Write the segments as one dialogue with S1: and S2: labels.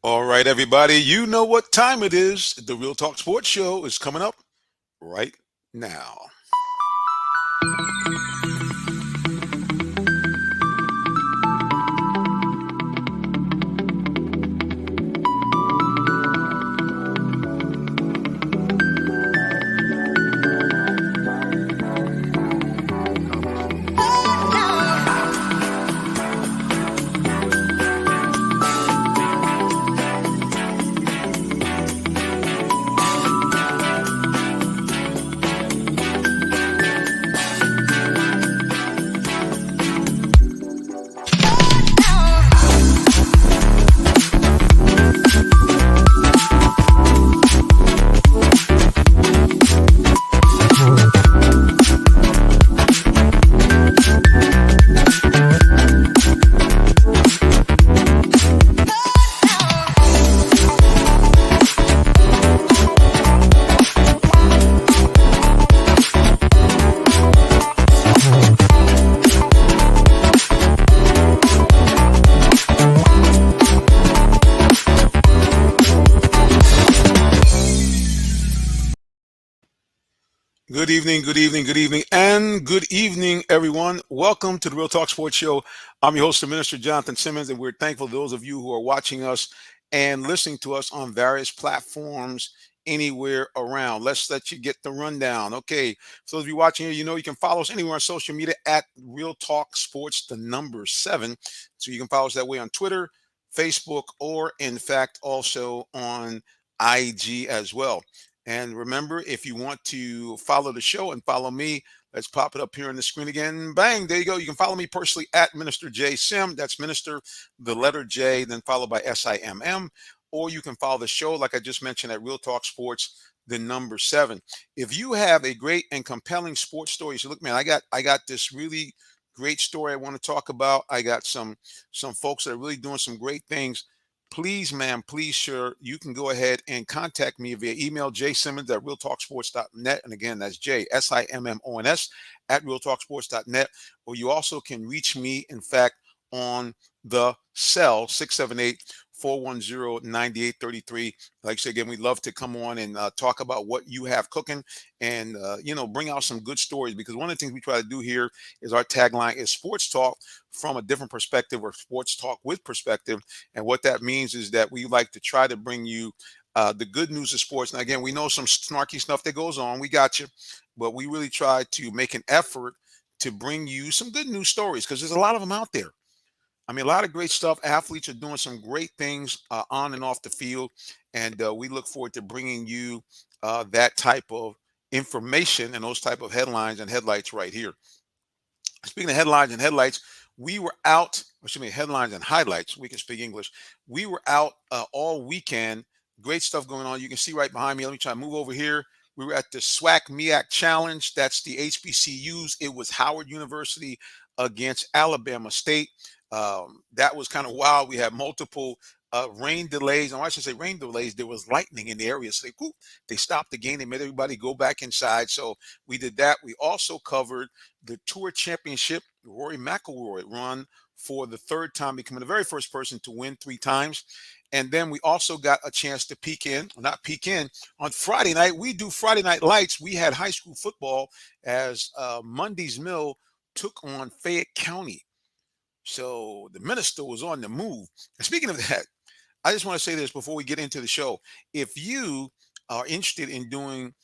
S1: All right, everybody, you know what time it is. The Real Talk Sports Show is coming up right now. Good evening, good evening, good evening, and good evening, everyone. Welcome to the Real Talk Sports Show. I'm your host, the Minister Jonathan Simmons, and we're thankful to those of you who are watching us and listening to us on various platforms anywhere around. Let's let you get the rundown. Okay, so if you're watching here, you know you can follow us anywhere on social media at Real Talk Sports, the number 7. So you can follow us that way on Twitter, Facebook, or in fact also on IG as well. And remember, if you want to follow the show and follow me, let's pop it up here on the screen again. Bang, there you go. You can follow me personally at Minister J Sim. That's Minister, the letter J, then followed by SIMM. Or you can follow the show, like I just mentioned, at Real Talk Sports, the number 7. If you have a great and compelling sports story, so look, man, I got this really great story I want to talk about. I got some folks that are really doing some great things. Please, ma'am, please, sure, you can go ahead and contact me via email, jsimmons at realtalksports.net. And again, that's JSIMMONS at realtalksports.net. Or you also can reach me, in fact, on the cell 678-410-9833. Like I said, again, we'd love to come on and talk about what you have cooking and, bring out some good stories, because one of the things we try to do here is our tagline is sports talk from a different perspective, or sports talk with perspective. And what that means is that we like to try to bring you the good news of sports. Now, again, we know some snarky stuff that goes on. We got you. But we really try to make an effort to bring you some good news stories, because there's a lot of them out there. I mean, a lot of great stuff. Athletes are doing some great things on and off the field. And we look forward to bringing you that type of information and those type of headlines and headlights right here. Speaking of headlines and headlights, we were out, excuse me, headlines and highlights. We can speak English. We were out all weekend. Great stuff going on. You can see right behind me. Let me try to move over here. We were at the SWAC MEAC Challenge. That's the HBCUs. It was Howard University against Alabama State. That was kind of wild. We had multiple rain delays. And I should say rain delays. There was lightning in the area. So they stopped the game. They made everybody go back inside. So we did that. We also covered the Tour Championship. Rory McIlroy run for the third time, becoming the very first person to win 3 times. And then we also got a chance to not peek in, on Friday night. We do Friday Night Lights. We had high school football as Monday's Mill took on Fayette County. So the minister was on the move. And speaking of that, I just want to say this before we get into the show. If you are interested in doing,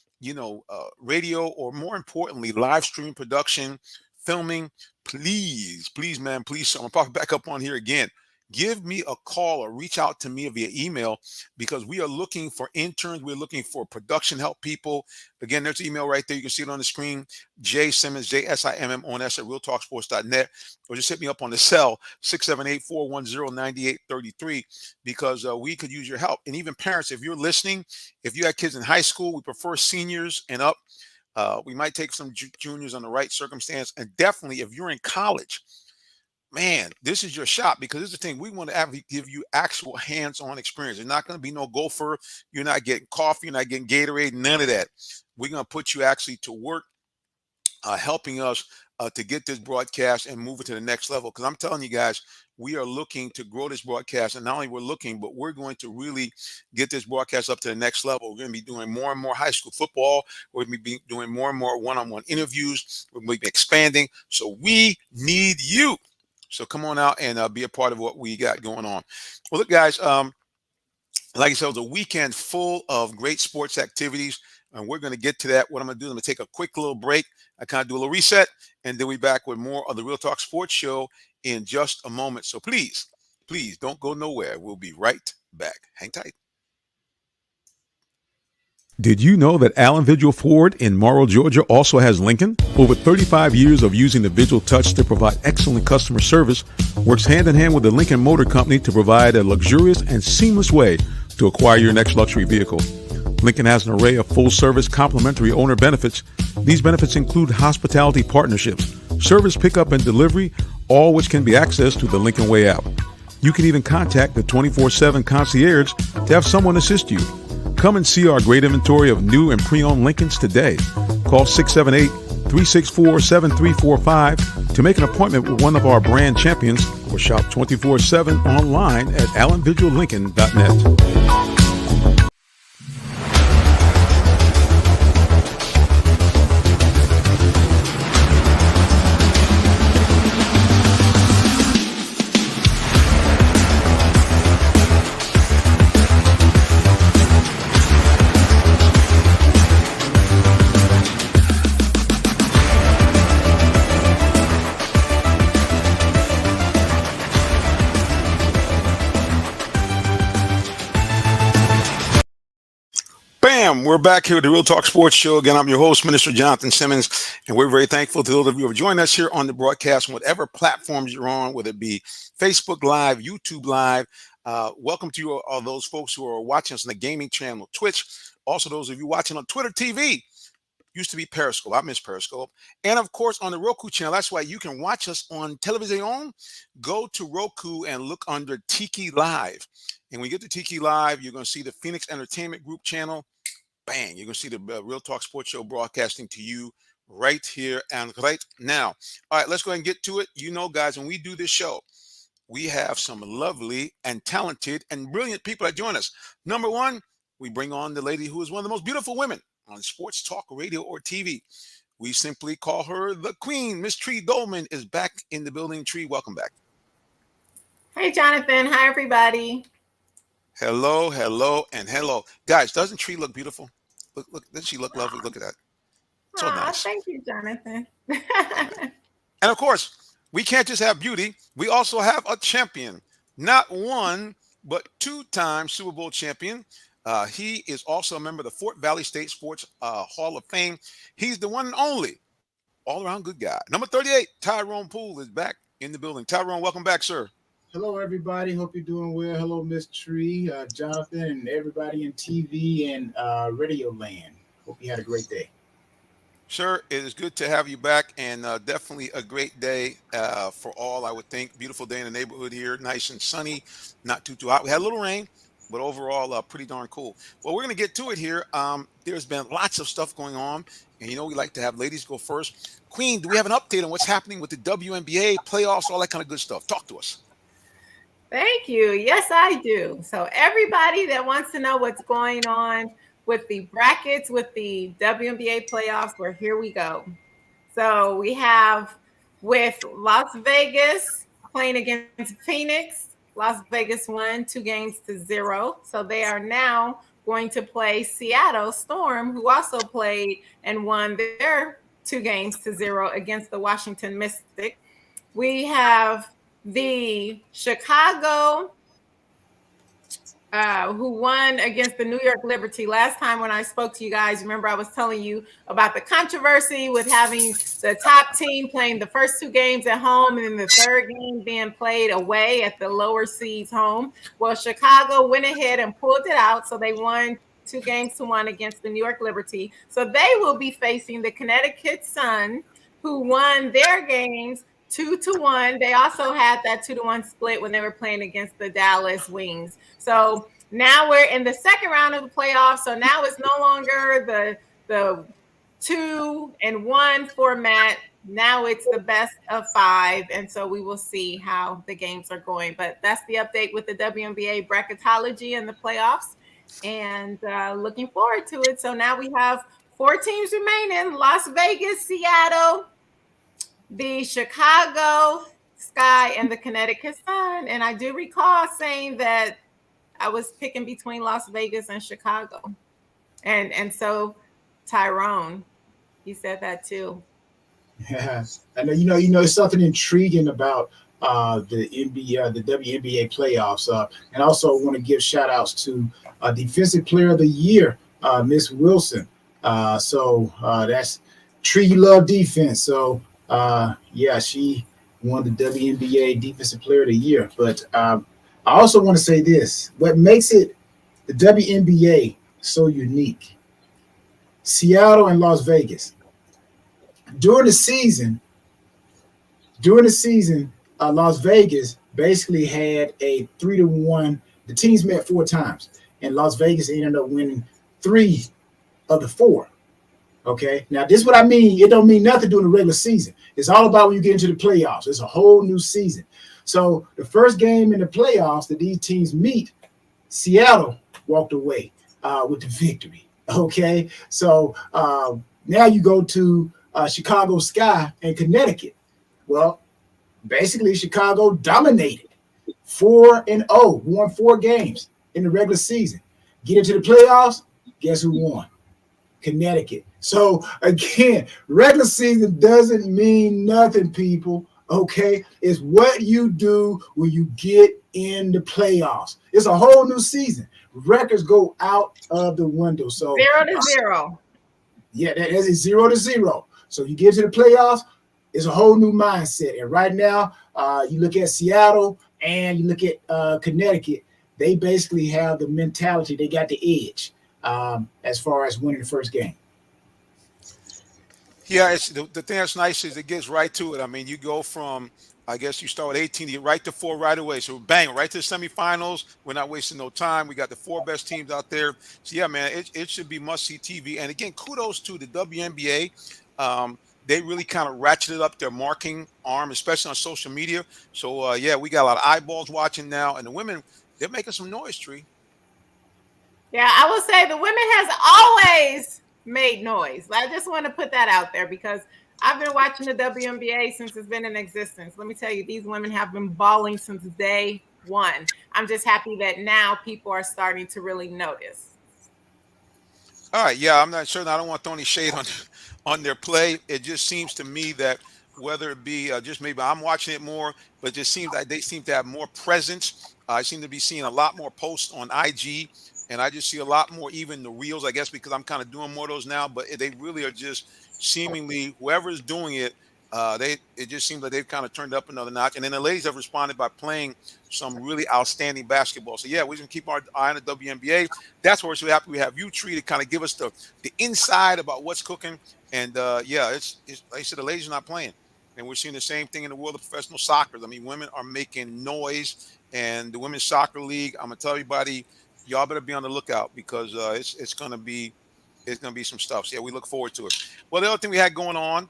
S1: radio, or more importantly, live stream production, filming, please, man, please, I'm going to pop it back up on here again. Give me a call or reach out to me via email, because we are looking for interns. We're looking for production help people. Again, there's the email right there. You can see it on the screen. J Simmons, JSIMMONS at realtalksports.net. Or just hit me up on the cell 678-410-9833, because we could use your help. And even parents, if you're listening, if you have kids in high school, we prefer seniors and up. We might take some juniors on the right circumstance. And definitely if you're in college, man, this is your shot, because this is the thing. We want to give you actual hands-on experience. It's not going to be no gopher. You're not getting coffee. You're not getting Gatorade. None of that. We're going to put you actually to work helping us to get this broadcast and move it to the next level. Because I'm telling you guys, we are looking to grow this broadcast, and not only we're looking, but we're going to really get this broadcast up to the next level. We're going to be doing more and more high school football. We're going to be doing more and more one-on-one interviews. We're going to be expanding. So we need you. So come on out and be a part of what we got going on. Well, look, guys. Like I said, it was a weekend full of great sports activities, and we're going to get to that. What I'm going to do, I'm going to take a quick little break. I kind of do a little reset, and then we back with more of the Real Talk Sports Show in just a moment. So please, please don't go nowhere. We'll be right back. Hang tight.
S2: Did you know that Allen Vigil Ford in Morrow, Georgia also has Lincoln? Over 35 years of using the Vigil Touch to provide excellent customer service, works hand in hand with the Lincoln Motor Company to provide a luxurious and seamless way to acquire your next luxury vehicle. Lincoln has an array of full-service complimentary owner benefits. These benefits include hospitality partnerships, service pickup and delivery, all which can be accessed through the Lincoln Way app. You can even contact the 24/7 concierge to have someone assist you. Come and see our great inventory of new and pre-owned Lincolns today. Call 678-364-7345 to make an appointment with one of our brand champions or shop 24/7 online at allenvigillincoln.net.
S1: Bam! We're back here at the Real Talk Sports Show. Again, I'm your host, Minister Jonathan Simmons, and we're very thankful to those of you who are joining us here on the broadcast on whatever platforms you're on, whether it be Facebook Live, YouTube Live. Welcome to you, all those folks who are watching us on the gaming channel, Twitch. Also, those of you watching on Twitter TV. Used to be Periscope. I miss Periscope. And of course, on the Roku channel. That's why you can watch us on television. Go to Roku and look under Tiki Live. And when you get to Tiki Live, you're going to see the Phoenix Entertainment Group channel. Bang, you're going to see the Real Talk Sports Show broadcasting to you right here and right now. All right, let's go ahead and get to it. You know, guys, when we do this show, we have some lovely and talented and brilliant people that join us. Number one, we bring on the lady who is one of the most beautiful women on sports talk, radio, or TV. We simply call her the Queen. Miss Tree Dolman is back in the building. Tree, welcome back.
S3: Hey, Jonathan. Hi, everybody.
S1: Hello, hello, and hello. Guys, doesn't Tree look beautiful? Look, doesn't she look lovely? Look at that. So nice.
S3: Thank you, Jonathan.
S1: And of course, we can't just have beauty. We also have a champion. Not one, but two-time Super Bowl champion. He is also a member of the Fort Valley State Sports Hall of Fame. He's the one and only all-around good guy. Number 38, Tyrone Poole is back in the building. Tyrone, welcome back, sir.
S4: Hello, everybody. Hope you're doing well. Hello, Miss Tree, Jonathan, and everybody in TV and radio land. Hope you had a great day.
S1: Sir, it is good to have you back, and definitely a great day for all, I would think. Beautiful day in the neighborhood here, nice and sunny, not too hot. We had a little rain, but overall, pretty darn cool. Well, we're going to get to it here. There's been lots of stuff going on, and you know we like to have ladies go first. Queen, do we have an update on what's happening with the WNBA playoffs, all that kind of good stuff? Talk to us.
S3: Thank you. Yes, I do. So everybody that wants to know what's going on with the brackets, with the WNBA playoffs, well, here we go. So we have with Las Vegas playing against Phoenix. Las Vegas won 2-0. So they are now going to play Seattle Storm, who also played and won their 2-0 against the Washington Mystics. We have the Chicago, who won against the New York Liberty. Last time when I spoke to you guys, remember I was telling you about the controversy with having the top team playing the first 2 games at home and then the third game being played away at the lower seeds home. Well, Chicago went ahead and pulled it out, so they won 2-1 against the New York Liberty. So they will be facing the Connecticut Sun, who won their games 2-1. They also had that 2-1 split when they were playing against the Dallas Wings. So now we're in the second round of the playoffs. So now it's no longer the two and one format. Now it's the best of five. And so we will see how the games are going. But that's the update with the WNBA bracketology and the playoffs. And looking forward to it. So now we have four teams remaining: Las Vegas, Seattle, the Chicago Sky, and the Connecticut Sun. And I do recall saying that I was picking between Las Vegas and Chicago. And so Tyrone, he said that too.
S4: Yeah, I know. It's something intriguing about the NBA, the WNBA playoffs, and also want to give shout outs to Defensive Player of the Year, Miss Wilson. That's Tree. You love defense, so yeah, she won the WNBA Defensive Player of the Year. But I also want to say this: what makes it the WNBA so unique? Seattle and Las Vegas during the season, Las Vegas basically had a 3-1. The teams met four times, and Las Vegas ended up winning three of the four. Okay, now this is what I mean. It don't mean nothing during the regular season. It's all about when you get into the playoffs. It's a whole new season. So the first game in the playoffs that these teams meet, Seattle walked away with the victory. Okay, so now you go to Chicago Sky and Connecticut. Well, basically Chicago dominated 4-0, won 4 games in the regular season. Get into the playoffs, guess who won? Connecticut. So again, regular season doesn't mean nothing, people. Okay, it's what you do when you get in the playoffs. It's a whole new season. Records go out of the window. So
S3: 0-0.
S4: Yeah, that is 0-0. So you get to the playoffs, it's a whole new mindset. And right now, you look at Seattle and you look at Connecticut, they basically have the mentality, they got the edge as far as winning the first game.
S1: Yeah, it's the thing that's nice is it gets right to it. I mean, you go from, I guess you start with 18, you get right to four right away. So bang, right to the semifinals. We're not wasting no time. We got the four best teams out there. So yeah, man, it should be must see TV. And again, kudos to the WNBA. They really kind of ratcheted up their marking arm, especially on social media. So yeah, we got a lot of eyeballs watching now, and the women, they're making some noise, Tree.
S3: Yeah, I will say the women has always made noise. I just want to put that out there because I've been watching the WNBA since it's been in existence. Let me tell you, these women have been balling since day one. I'm just happy that now people are starting to really notice.
S1: All right, yeah, I'm not sure. I don't want to throw any shade on their play. It just seems to me that whether it be just maybe I'm watching it more, but it just seems like they seem to have more presence. I seem to be seeing a lot more posts on IG, and I just see a lot more even the reels. I guess because I'm kind of doing more of those now, but they really are just seemingly whoever's doing it. It just seems like they've kind of turned up another notch, and then the ladies have responded by playing some really outstanding basketball. So yeah, we're gonna keep our eye on the WNBA. That's why we're so happy we have you, Tree, to kind of give us the inside about what's cooking. And yeah, it's like I said, the ladies are not playing, and we're seeing the same thing in the world of professional soccer. I mean, women are making noise, and the women's soccer league. I'm gonna tell everybody, y'all better be on the lookout because it's gonna be some stuff. So yeah, we look forward to it. Well, the other thing we had going on.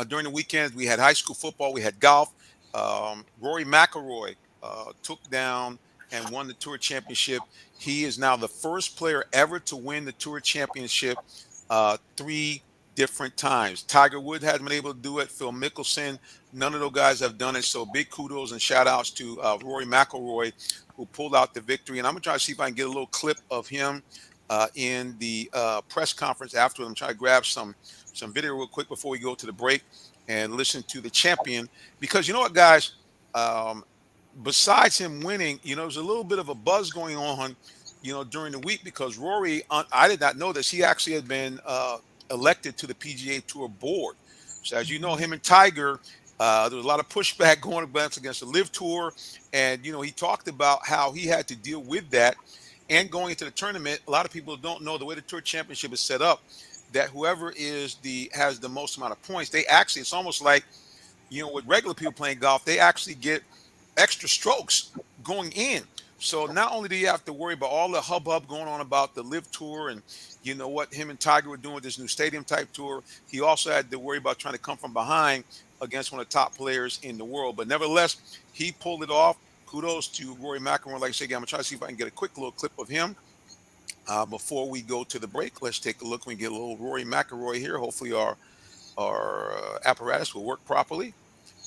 S1: During the weekends, we had high school football, we had golf. Rory McIlroy took down and won the Tour Championship. He is now the first player ever to win the Tour Championship 3 different times. Tiger Woods hasn't been able to do it. Phil Mickelson, none of those guys have done it. So big kudos and shout outs to Rory McIlroy, who pulled out the victory. And I'm going to try to see if I can get a little clip of him in the press conference afterwards. I'm trying to grab some video real quick before we go to the break and listen to the champion. Because you know what, guys, besides him winning, there's a little bit of a buzz going on, during the week because Rory, I did not know this, he actually had been elected to the PGA Tour board. So as you know, him and Tiger, there was a lot of pushback going against the Live Tour. And, he talked about how he had to deal with that. And going into the tournament, a lot of people don't know the way the Tour Championship is set up, that whoever has the most amount of points, it's almost like, with regular people playing golf, they actually get extra strokes going in. So not only do you have to worry about all the hubbub going on about the Live Tour and you know what him and Tiger were doing with this new stadium type tour. He also had to worry about trying to come from behind against one of the top players in the world. But nevertheless, he pulled it off. Kudos to Rory McIlroy. Like I said, again, I'm gonna try to see if I can get a quick little clip of him before we go to the break. Let's take a look. We get a little Rory McIlroy here. Hopefully, our apparatus will work properly.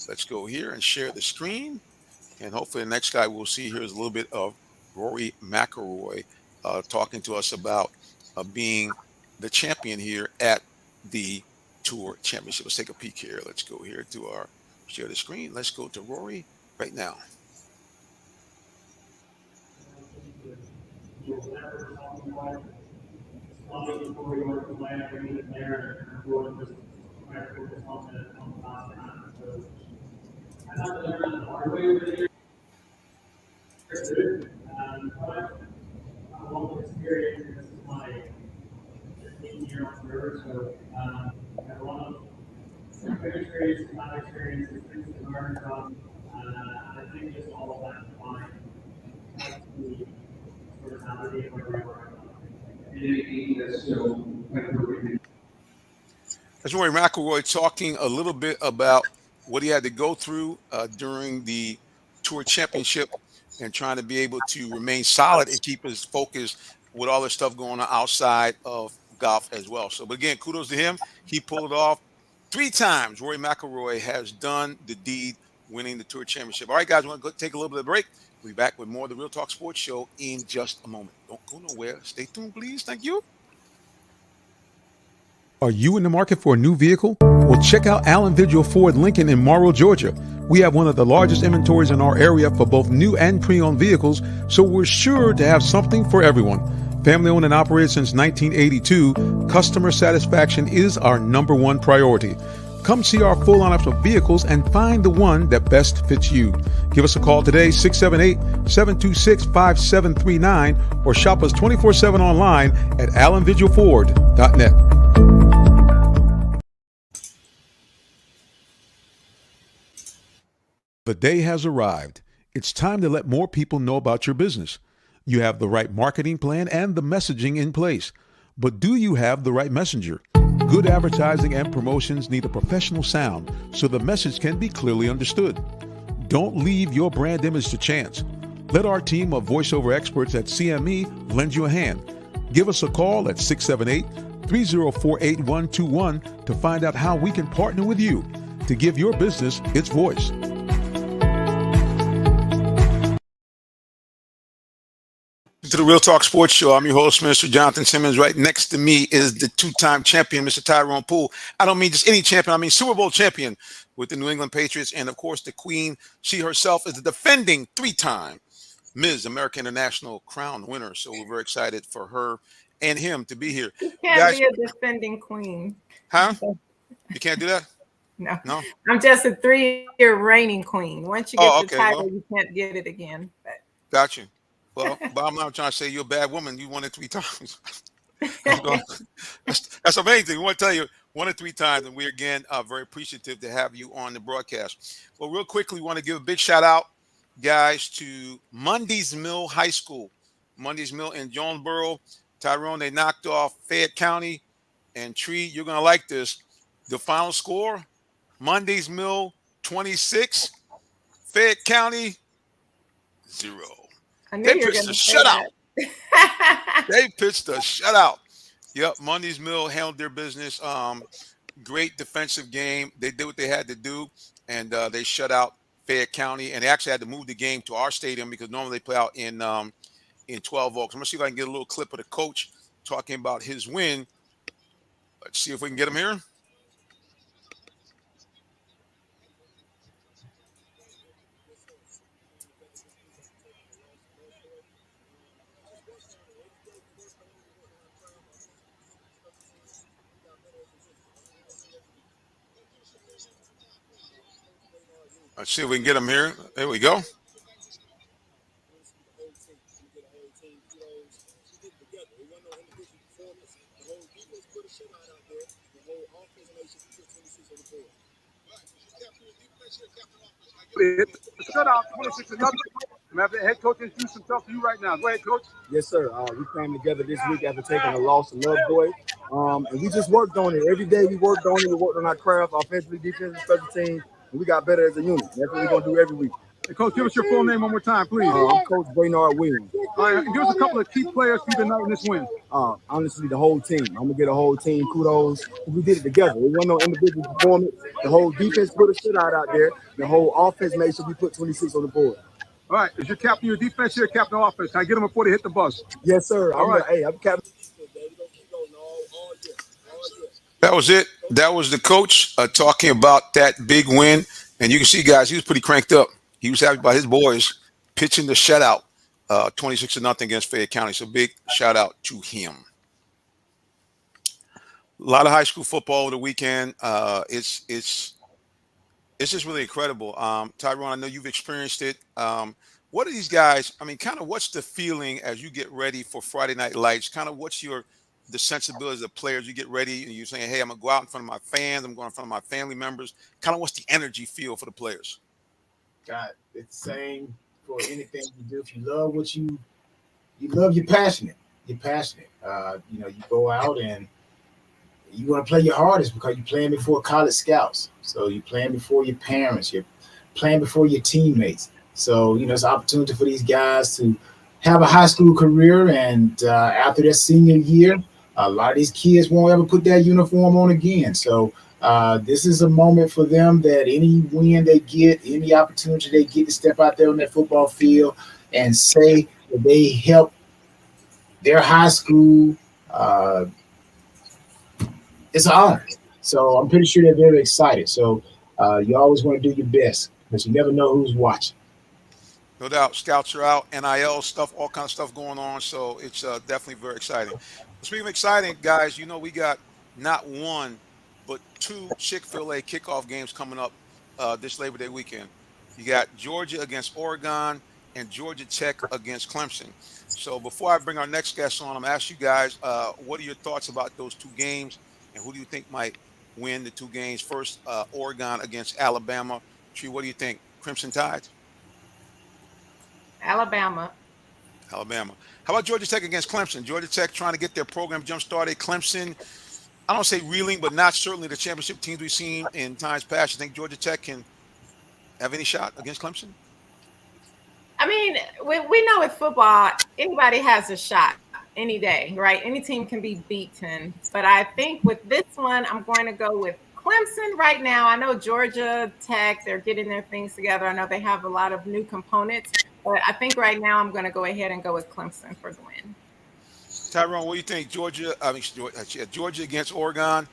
S1: Let's go here and share the screen. And hopefully, the next guy we'll see here is a little bit of Rory McIlroy talking to us about being the champion here at the Tour Championship. Let's take a peek here. Let's go here to our share the screen. Let's go to Rory right now. That's Rory McIlroy talking a little bit about what he had to go through during the Tour Championship and trying to be able to remain solid and keep his focus with all the stuff going on outside of golf as well. So, but again, kudos to him. He pulled it off 3 times. Rory McIlroy has done the deed, winning the Tour Championship. All right, guys, we're going to go take a little bit of a break. We'll be back with more of the Real Talk Sports Show in just a moment. Don't go nowhere. Stay tuned, please. Thank you.
S2: Are you in the market for a new vehicle? Well, check out Allen Vigil Ford Lincoln in Morrow, Georgia. We have one of the largest inventories in our area for both new and pre-owned vehicles, so we're sure to have something for everyone. Family owned and operated since 1982, customer satisfaction is our #1 priority. Come see our full lineup of vehicles and find the one that best fits you. Give us a call today, 678-726-5739, or shop us 24/7 online at allenvigilford.net. The day has arrived. It's time to let more people know about your business. You have the right marketing plan and the messaging in place. But do you have the right messenger? Good advertising and promotions need a professional sound so the message can be clearly understood. Don't leave your brand image to chance. Let our team of voiceover experts at CME lend you a hand. Give us a call at 678-304-8121 to find out how we can partner with you to give your business its voice.
S1: To the Real Talk Sports Show. I'm your host, Mr. Jonathan Simmons. Right next to me is the 2-time champion, Mr. Tyrone Poole. I don't mean just any champion. I mean Super Bowl champion with the New England Patriots. And, of course, the queen, she herself is the defending 3-time Ms. America International crown winner. So we're very excited for her and him to be here.
S3: You can't be a defending queen.
S1: Huh? You can't do that?
S3: No. I'm just a 3-year reigning queen. Once you get the title,
S1: well,
S3: you can't get it again. But.
S1: Got you. Well, but I'm not trying to say you're a bad woman. You won it 3 times. That's amazing. We want to tell you, 1 or 3 times, and we again are very appreciative to have you on the broadcast. Well, real quickly, we want to give a big shout out, guys, to Mundy's Mill High School. Mundy's Mill in Jonesboro. Tyrone, they knocked off Fayette County. And Tree, you're going to like this. The final score, Mundy's Mill 26, Fayette County 0. They pitched a shutout. They pitched a shutout. Yep, Mundy's Mill handled their business. Great defensive game. They did what they had to do, and they shut out Fayette County. And they actually had to move the game to our stadium because normally they play out in 12 Oaks. I'm gonna see if I can get a little clip of the coach talking about his win. Let's see if we can get him here. Let's see if we can get him here. There we go.
S5: Shutout 26-0. I'm having the head coach introduce himself to you right now. Go ahead, coach.
S6: Yes, sir. We came together this week after taking a loss to Lovejoy. And we just worked on it. Every day we worked on it. We worked on our craft, offensively, defensively, special teams, and we got better as a unit. That's what we're going to do every week.
S5: Hey, coach, give us your full name one more time, please.
S6: I'm Coach Brainard Williams.
S5: All right, and give us a couple of key players for you tonight in this win.
S6: Honestly, the whole team. I'm going to get a whole team kudos. We did it together. It wasn't no individual performance. The whole defense put a shit out there. The whole offense made sure we put 26 on the board.
S5: All right, is your captain your defense here, captain of offense? Can I get him before they hit the bus?
S6: Yes, sir.
S5: All right.
S6: I'm captain.
S1: That was it. That was the coach talking about that big win. And you can see, guys, he was pretty cranked up. He was happy about his boys pitching the shutout, 26-0 against Fayette County. So big shout out to him. A lot of high school football over the weekend. It's just really incredible. Tyrone, I know you've experienced it. What are these guys? I mean, kind of what's the feeling as you get ready for Friday Night Lights? Kind of what's the sensibilities of players? You get ready and you're saying, hey, I'm going to go out in front of my fans. I'm going in front of my family members. Kind of what's the energy feel for the players?
S4: God, it's the same for anything you do. If you love what you love, you're passionate. You're passionate. You go out and you want to play your hardest because you're playing before college scouts. So you're playing before your parents. You're playing before your teammates. So, it's an opportunity for these guys to have a high school career. And after their senior year, a lot of these kids won't ever put that uniform on again. So this is a moment for them that any win they get, any opportunity they get to step out there on that football field and say that they help their high school, it's an honor. So I'm pretty sure they're very excited. So you always want to do your best because you never know who's watching.
S1: No doubt. Scouts are out, NIL stuff, all kinds of stuff going on. So it's definitely very exciting. Speaking of exciting, guys, we got not one, but two Chick-fil-A kickoff games coming up this Labor Day weekend. You got Georgia against Oregon and Georgia Tech against Clemson. So before I bring our next guest on, I'm going to ask you guys, what are your thoughts about those two games, and who do you think might win the two games? First, Oregon against Alabama. Tree, what do you think? Crimson Tide?
S3: Alabama.
S1: How about Georgia Tech against Clemson? Georgia Tech trying to get their program jump-started. Clemson, I don't say reeling, but not certainly the championship teams we've seen in times past. You think Georgia Tech can have any shot against Clemson?
S3: I mean, we know with football, anybody has a shot any day, right? Any team can be beaten. But I think with this one, I'm going to go with Clemson right now. I know Georgia Tech, they're getting their things together. I know they have a lot of new components. But I think right now I'm going to go ahead and go with Clemson for the win.
S1: Tyrone, what do you think? Georgia against Oregon,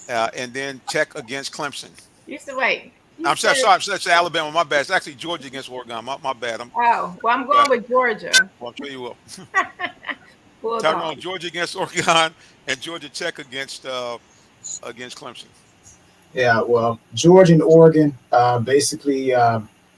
S1: and then Tech against Clemson.
S3: You said wait.
S1: I'm sorry. That's Alabama. My bad. It's actually Georgia against Oregon. My bad.
S3: I'm going with Georgia.
S1: Well, I'm sure you will. Tyrone, Georgia against Oregon, and Georgia Tech against Clemson.
S4: Yeah, well, Georgia and Oregon, basically.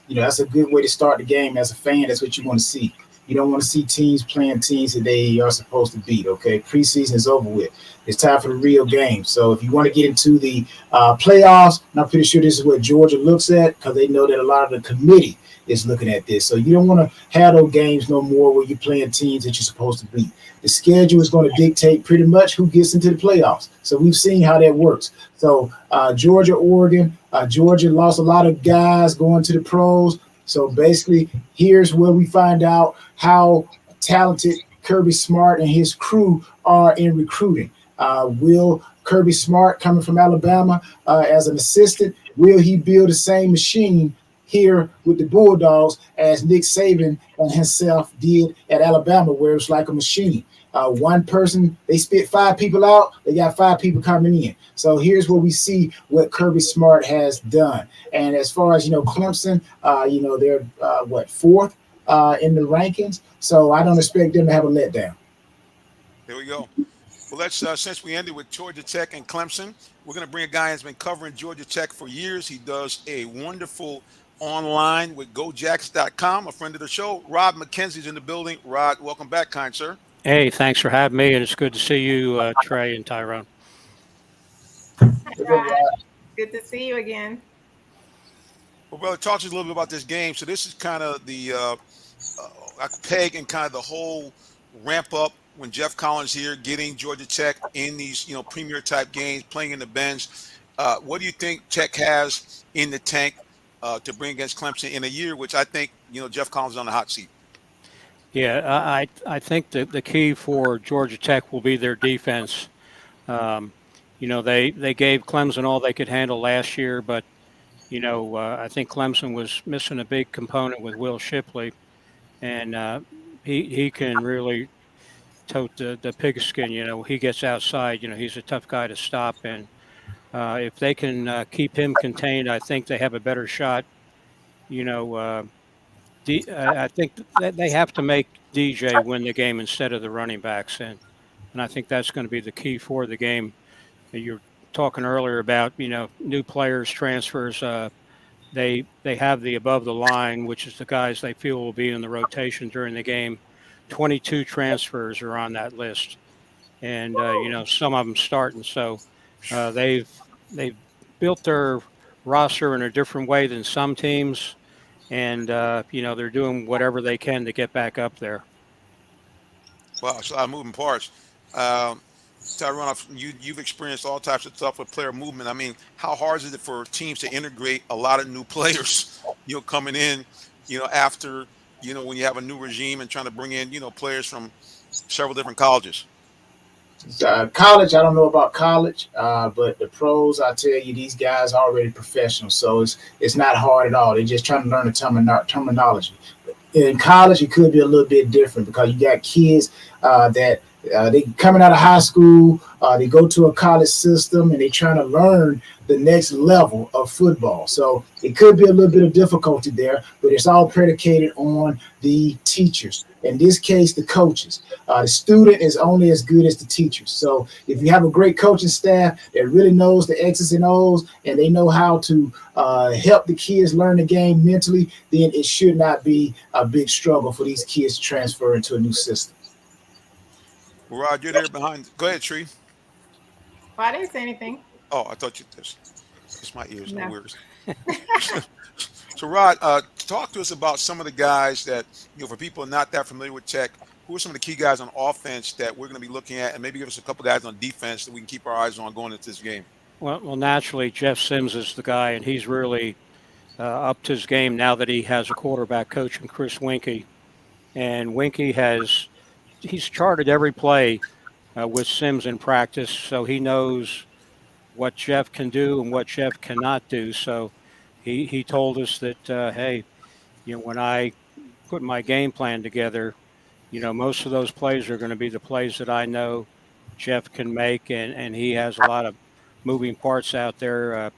S4: That's a good way to start the game. As a fan, that's what you want to see. You don't want to see teams playing teams that they are supposed to beat, okay? Preseason is over with. It's time for the real game. So if you want to get into the playoffs, and I'm pretty sure this is what Georgia looks at because they know that a lot of the committee is looking at this. So you don't want to have those games no more where you're playing teams that you're supposed to beat. The schedule is going to dictate pretty much who gets into the playoffs. So we've seen how that works. So Georgia, Oregon, Georgia lost a lot of guys going to the pros. So basically, here's where we find out how talented Kirby Smart and his crew are in recruiting. Will Kirby Smart, coming from Alabama as an assistant, will he build the same machine here with the Bulldogs as Nick Saban and himself did at Alabama, where it's like a machine? One person, they spit 5 people out, they got 5 people coming in. So here's where we see what Kirby Smart has done. And as far as, Clemson, they're 4th in the rankings. So I don't expect them to have a letdown.
S1: There we go. Well, let's since we ended with Georgia Tech and Clemson, we're going to bring a guy who's been covering Georgia Tech for years. He does a wonderful online with GoJacks.com, a friend of the show. Rod McKenzie's in the building. Rod, welcome back, kind sir.
S7: Hey, thanks for having me, and it's good to see you, Trey and Tyrone.
S3: Good to see you again.
S1: Well, brother, talk to us a little bit about this game. So this is kind of the peg and kind of the whole ramp up when Jeff Collins here, getting Georgia Tech in these premier type games, playing in the bench. What do you think Tech has in the tank to bring against Clemson in a year, which I think Jeff Collins is on the hot seat?
S7: Yeah, I think that the key for Georgia Tech will be their defense. They gave Clemson all they could handle last year, but I think Clemson was missing a big component with Will Shipley, and he can really tote the pigskin. He gets outside. He's a tough guy to stop, and if they can keep him contained, I think they have a better shot. You know, I think that they have to make DJ win the game instead of the running backs, and I think that's going to be the key for the game. You're talking earlier about new players, transfers. They have the above the line, which is the guys they feel will be in the rotation during the game. 22 transfers are on that list, and some of them starting. So they've built their roster in a different way than some teams, and they're doing whatever they can to get back up there.
S1: Wow, it's a lot of moving parts. Um, Tyrone, you've experienced all types of stuff with player movement. I mean, how hard is it for teams to integrate a lot of new players, coming in, after, when you have a new regime and trying to bring in, players from several different colleges?
S4: College, I don't know about college, but the pros, I tell you, these guys are already professional, so it's not hard at all. They're just trying to learn the terminology. In college, it could be a little bit different because you got kids that they coming out of high school, they go to a college system, and they're trying to learn the next level of football. So it could be a little bit of difficulty there, but it's all predicated on the teachers. In this case, the coaches. The student is only as good as the teachers. So if you have a great coaching staff that really knows the X's and O's and they know how to help the kids learn the game mentally, then it should not be a big struggle for these kids to transfer into a new system.
S1: Well, Rod, you're there behind. Go ahead, Tree.
S3: Well, I didn't say anything.
S1: Oh, I thought you this. It's my ears, no
S3: No.
S1: worries. So, Rod, talk to us about some of the guys that, for people not that familiar with Tech, who are some of the key guys on offense that we're going to be looking at, and maybe give us a couple guys on defense that we can keep our eyes on going into this game.
S7: Well, naturally, Jeff Sims is the guy, and he's really upped his game now that he has a quarterback coach in Chris Winkie. And Winkie he's charted every play with Sims in practice, so he knows what Jeff can do and what Jeff cannot do. So he told us that, hey, when I put my game plan together, most of those plays are going to be the plays that I know Jeff can make, and he has a lot of moving parts out there.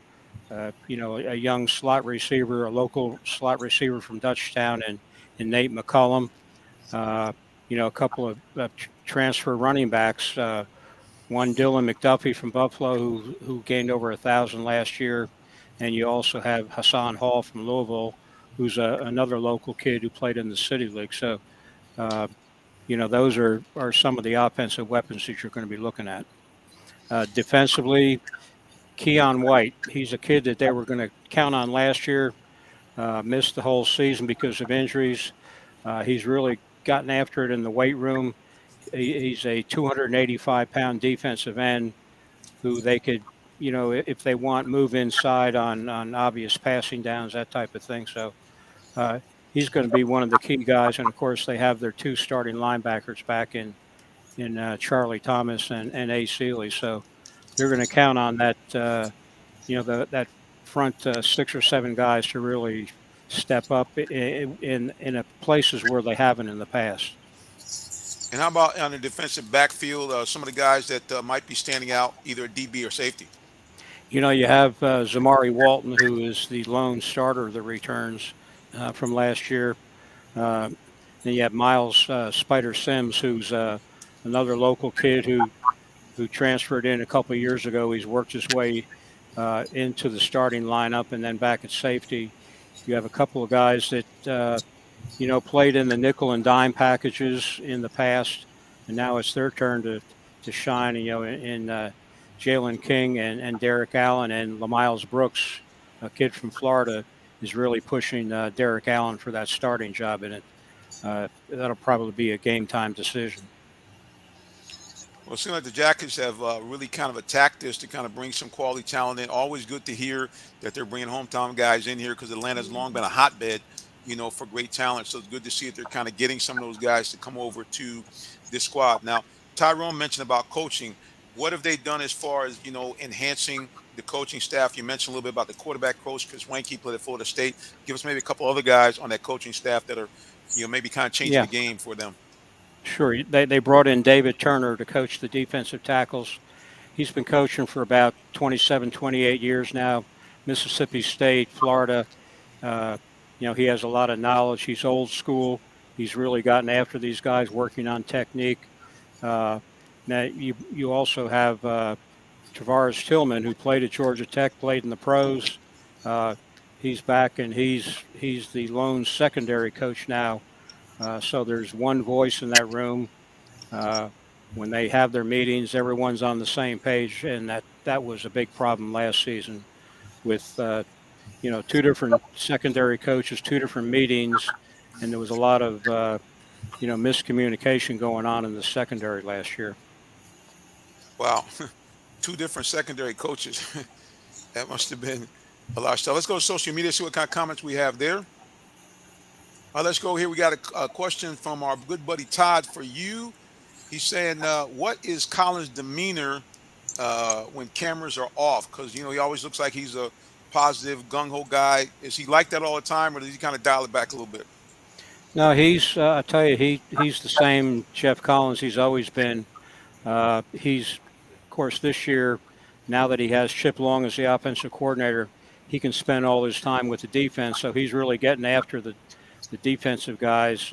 S7: A young slot receiver, a local slot receiver from Dutchtown, and Nate McCullum. A couple of transfer running backs. One Dylan McDuffie from Buffalo, who gained over 1,000 last year, and you also have Hassan Hall from Louisville, who's another local kid who played in the City League. So, those are some of the offensive weapons that you're going to be looking at. Defensively, Keon White, he's a kid that they were going to count on last year, missed the whole season because of injuries. He's really gotten after it in the weight room. He's a 285-pound defensive end who they could, if they want, move inside on obvious passing downs, that type of thing. So he's going to be one of the key guys. And, of course, they have their two starting linebackers back in Charlie Thomas and A. Seeley. So they're going to count on that, that front 6 or 7 guys to really step up in places where they haven't in the past.
S1: And how about on the defensive backfield, some of the guys that might be standing out, either at DB or safety?
S7: You have Zamari Walton, who is the lone starter of the returns from last year. Then you have Miles Spider Sims, who's another local kid who transferred in a couple of years ago. He's worked his way into the starting lineup and then back at safety. You have a couple of guys that played in the nickel and dime packages in the past, and now it's their turn to shine. In Jalen King and Derek Allen, and LaMiles Brooks, a kid from Florida, is really pushing Derek Allen for that starting job in it. that'll probably be a game time decision.
S1: Well, it seems like the Jackets have really kind of attacked this to kind of bring some quality talent in. Always good to hear that they're bringing hometown guys in here because Atlanta's long been a hotbed, for great talent. So it's good to see that they're kind of getting some of those guys to come over to this squad. Now, Tyrone mentioned about coaching. What have they done as far as, enhancing the coaching staff? You mentioned a little bit about the quarterback coach, Chris Weinke, played at Florida State. Give us maybe a couple other guys on that coaching staff that are, maybe kind of changing
S7: Yeah,
S1: the game for them.
S7: sure. They brought in David Turner to coach the defensive tackles. He's been coaching for about 27, 28 years now. Mississippi State, Florida. Uh, he has a lot of knowledge. He's old school. He's really gotten after these guys, working on technique. Uh, Now you also have Tavares Tillman, who played at Georgia Tech, played in the pros. Uh, he's back, and he's the lone secondary coach now. So there's one voice in that room. Uh, when they have their meetings, everyone's on the same page, and that was a big problem last season with two different secondary coaches, two different meetings, and there was a lot of miscommunication going on in the secondary last year.
S1: Wow. Two different secondary coaches. That must have been a lot of stuff. Let's go to social media, see what kind of comments we have there. Let's go here. We got a question from our good buddy Todd for you. He's saying, what is Colin's demeanor when cameras are off? Because, he always looks like he's a positive, gung-ho guy. Is he like that all the time, or does he kind of dial it back a little bit?
S7: No, I tell you, he's the same Jeff Collins he's always been. He's, of course, this year, now that he has Chip Long as the offensive coordinator, he can spend all his time with the defense. So he's really getting after the defensive guys,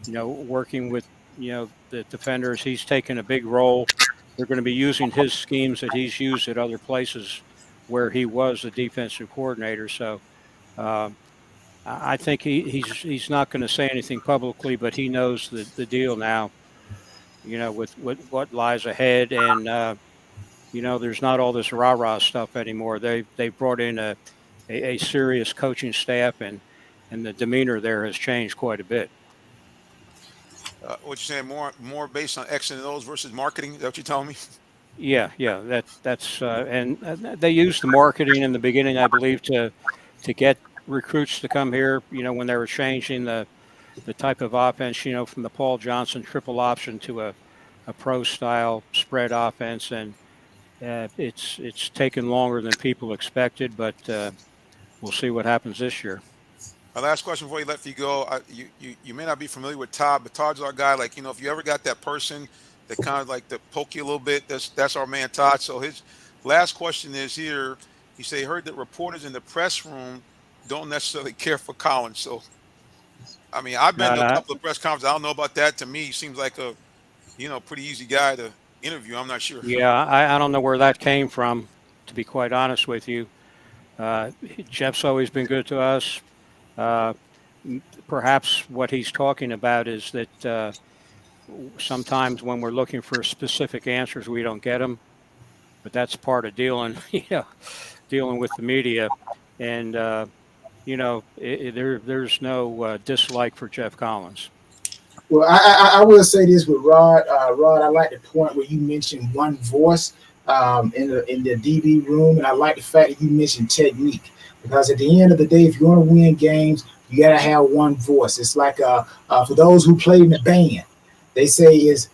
S7: working with, the defenders. He's taken a big role. They're going to be using his schemes that he's used at other places where he was the defensive coordinator. So I think he's not going to say anything publicly, but he knows the deal now, with what lies ahead. And, there's not all this rah-rah stuff anymore. They brought in a serious coaching staff, and the demeanor there has changed quite a bit.
S1: What you're saying, more based on X and O's versus marketing? Is that what you're telling me?
S7: Yeah. That's and they used the marketing in the beginning, I believe, to get recruits to come here. When they were changing the type of offense, from the Paul Johnson triple option to a pro style spread offense, and it's taken longer than people expected, but we'll see what happens this year.
S1: My last question before you let you go, you may not be familiar with Todd, but Todd's our guy. Like, if you ever got that person that kind of like to poke you a little bit, that's our man Todd. So his last question is here. He said he heard that reporters in the press room don't necessarily care for Collins. So, I mean, I've been to a couple of press conferences. I don't know about that. To me, he seems like a, pretty easy guy to interview. I'm not sure.
S7: Yeah, I don't know where that came from, to be quite honest with you. Jeff's always been good to us. Perhaps what he's talking about is that sometimes when we're looking for specific answers, we don't get them. But that's part of dealing with the media. And, there's no dislike for Jeff Collins.
S4: Well, I will say this with Rod. Rod, I like the point where you mentioned one voice in the DB room, and I like the fact that you mentioned technique, because at the end of the day, if you want to win games, you got to have one voice. It's like for those who play in the band, they say is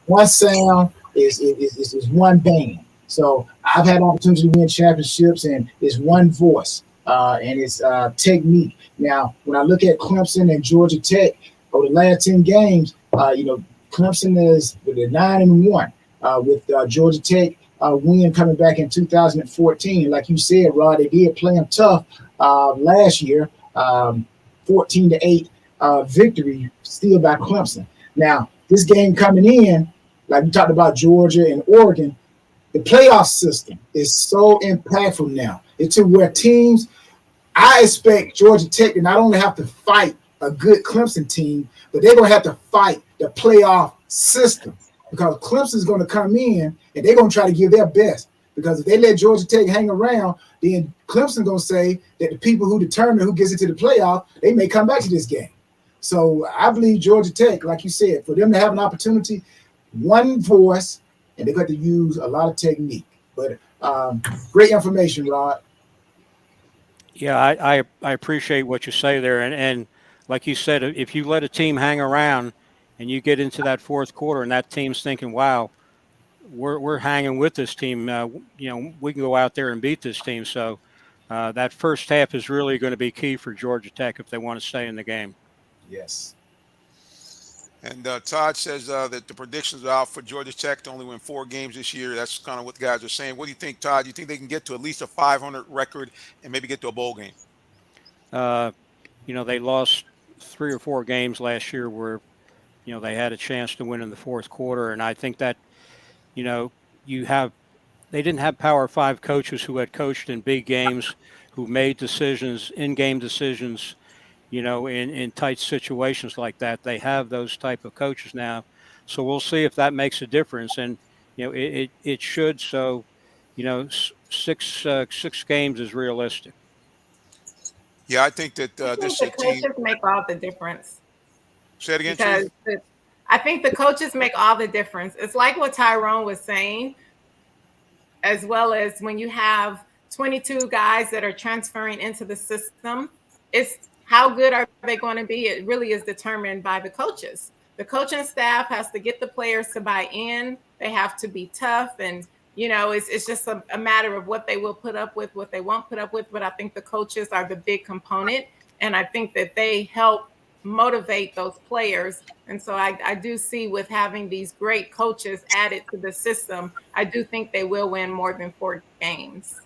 S4: one sound is one band. So I've had opportunity to win championships, and it's one voice, and it's technique. Now, when I look at Clemson and Georgia Tech over the last 10 games, Clemson is with a 9-1 with Georgia Tech win coming back in 2014. Like you said, Rod, they did play them tough last year, 14-8 victory still by Clemson. Now, this game coming in, like we talked about Georgia and Oregon, the playoff system is so impactful now. It's to where teams, I expect Georgia Tech to not only have to fight a good Clemson team, but they're going to have to fight the playoff system, because Clemson's going to come in and they're going to try to give their best. Because if they let Georgia Tech hang around, then Clemson's going to say that the people who determine who gets into the playoff, they may come back to this game. So I believe Georgia Tech, like you said, for them to have an opportunity, one voice, and they got to use a lot of technique. But great information, Rod.
S7: Yeah, I appreciate what you say there, and like you said, if you let a team hang around and you get into that fourth quarter and that team's thinking, "Wow, we're hanging with this team. We can go out there and beat this team." So that first half is really going to be key for Georgia Tech if they want to stay in the game.
S4: Yes.
S1: And Todd says that the predictions are out for Georgia Tech to only win 4 games this year. That's kind of what the guys are saying. What do you think, Todd? Do you think they can get to at least a 500 record and maybe get to a bowl game?
S7: Uh, they lost 3 or 4 games last year where they had a chance to win in the fourth quarter, and I think that you know you have they didn't have Power Five coaches who had coached in big games, who made decisions, in-game decisions, in tight situations like that. They have those type of coaches now, so we'll see if that makes a difference, and it should. So, 6 games is realistic.
S1: Yeah, I think that
S3: I
S1: this
S3: think
S1: is a
S3: the
S1: team.
S3: coaches make all the difference
S1: Say it again,
S3: because
S1: Chief.
S3: I think the coaches make all the difference. It's like what Tyrone was saying, as well as when you have 22 guys that are transferring into the system, it's how good are they going to be? It really is determined by the coaches. The coaching staff has to get the players to buy in. They have to be tough, and it's just a matter of what they will put up with, what they won't put up with. But I think the coaches are the big component, and I think that they help motivate those players. And so I do see with having these great coaches added to the system, I do think they will win more than 4 games.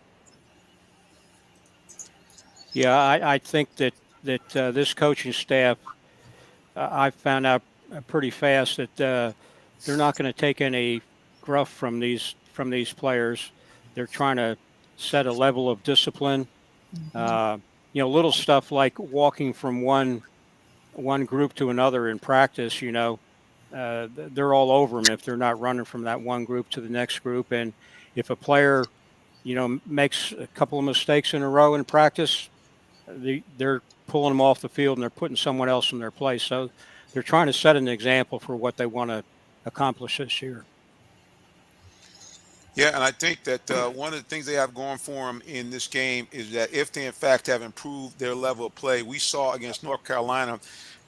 S7: Yeah, I think that this coaching staff, I found out pretty fast that they're not going to take any gruff from these players. They're trying to set a level of discipline. Little stuff like walking from one group to another in practice. They're all over them if they're not running from that one group to the next group. And if a player, makes a couple of mistakes in a row in practice, they're pulling them off the field and they're putting someone else in their place. So they're trying to set an example for what they want to accomplish this year.
S1: Yeah, and I think that one of the things they have going for them in this game is that if they in fact have improved their level of play, we saw against North Carolina,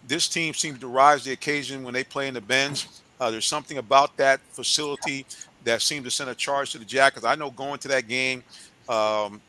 S1: this team seems to rise to the occasion when they play in the Benz. There's something about that facility that seemed to send a charge to the Jackets. I know going to that game, um,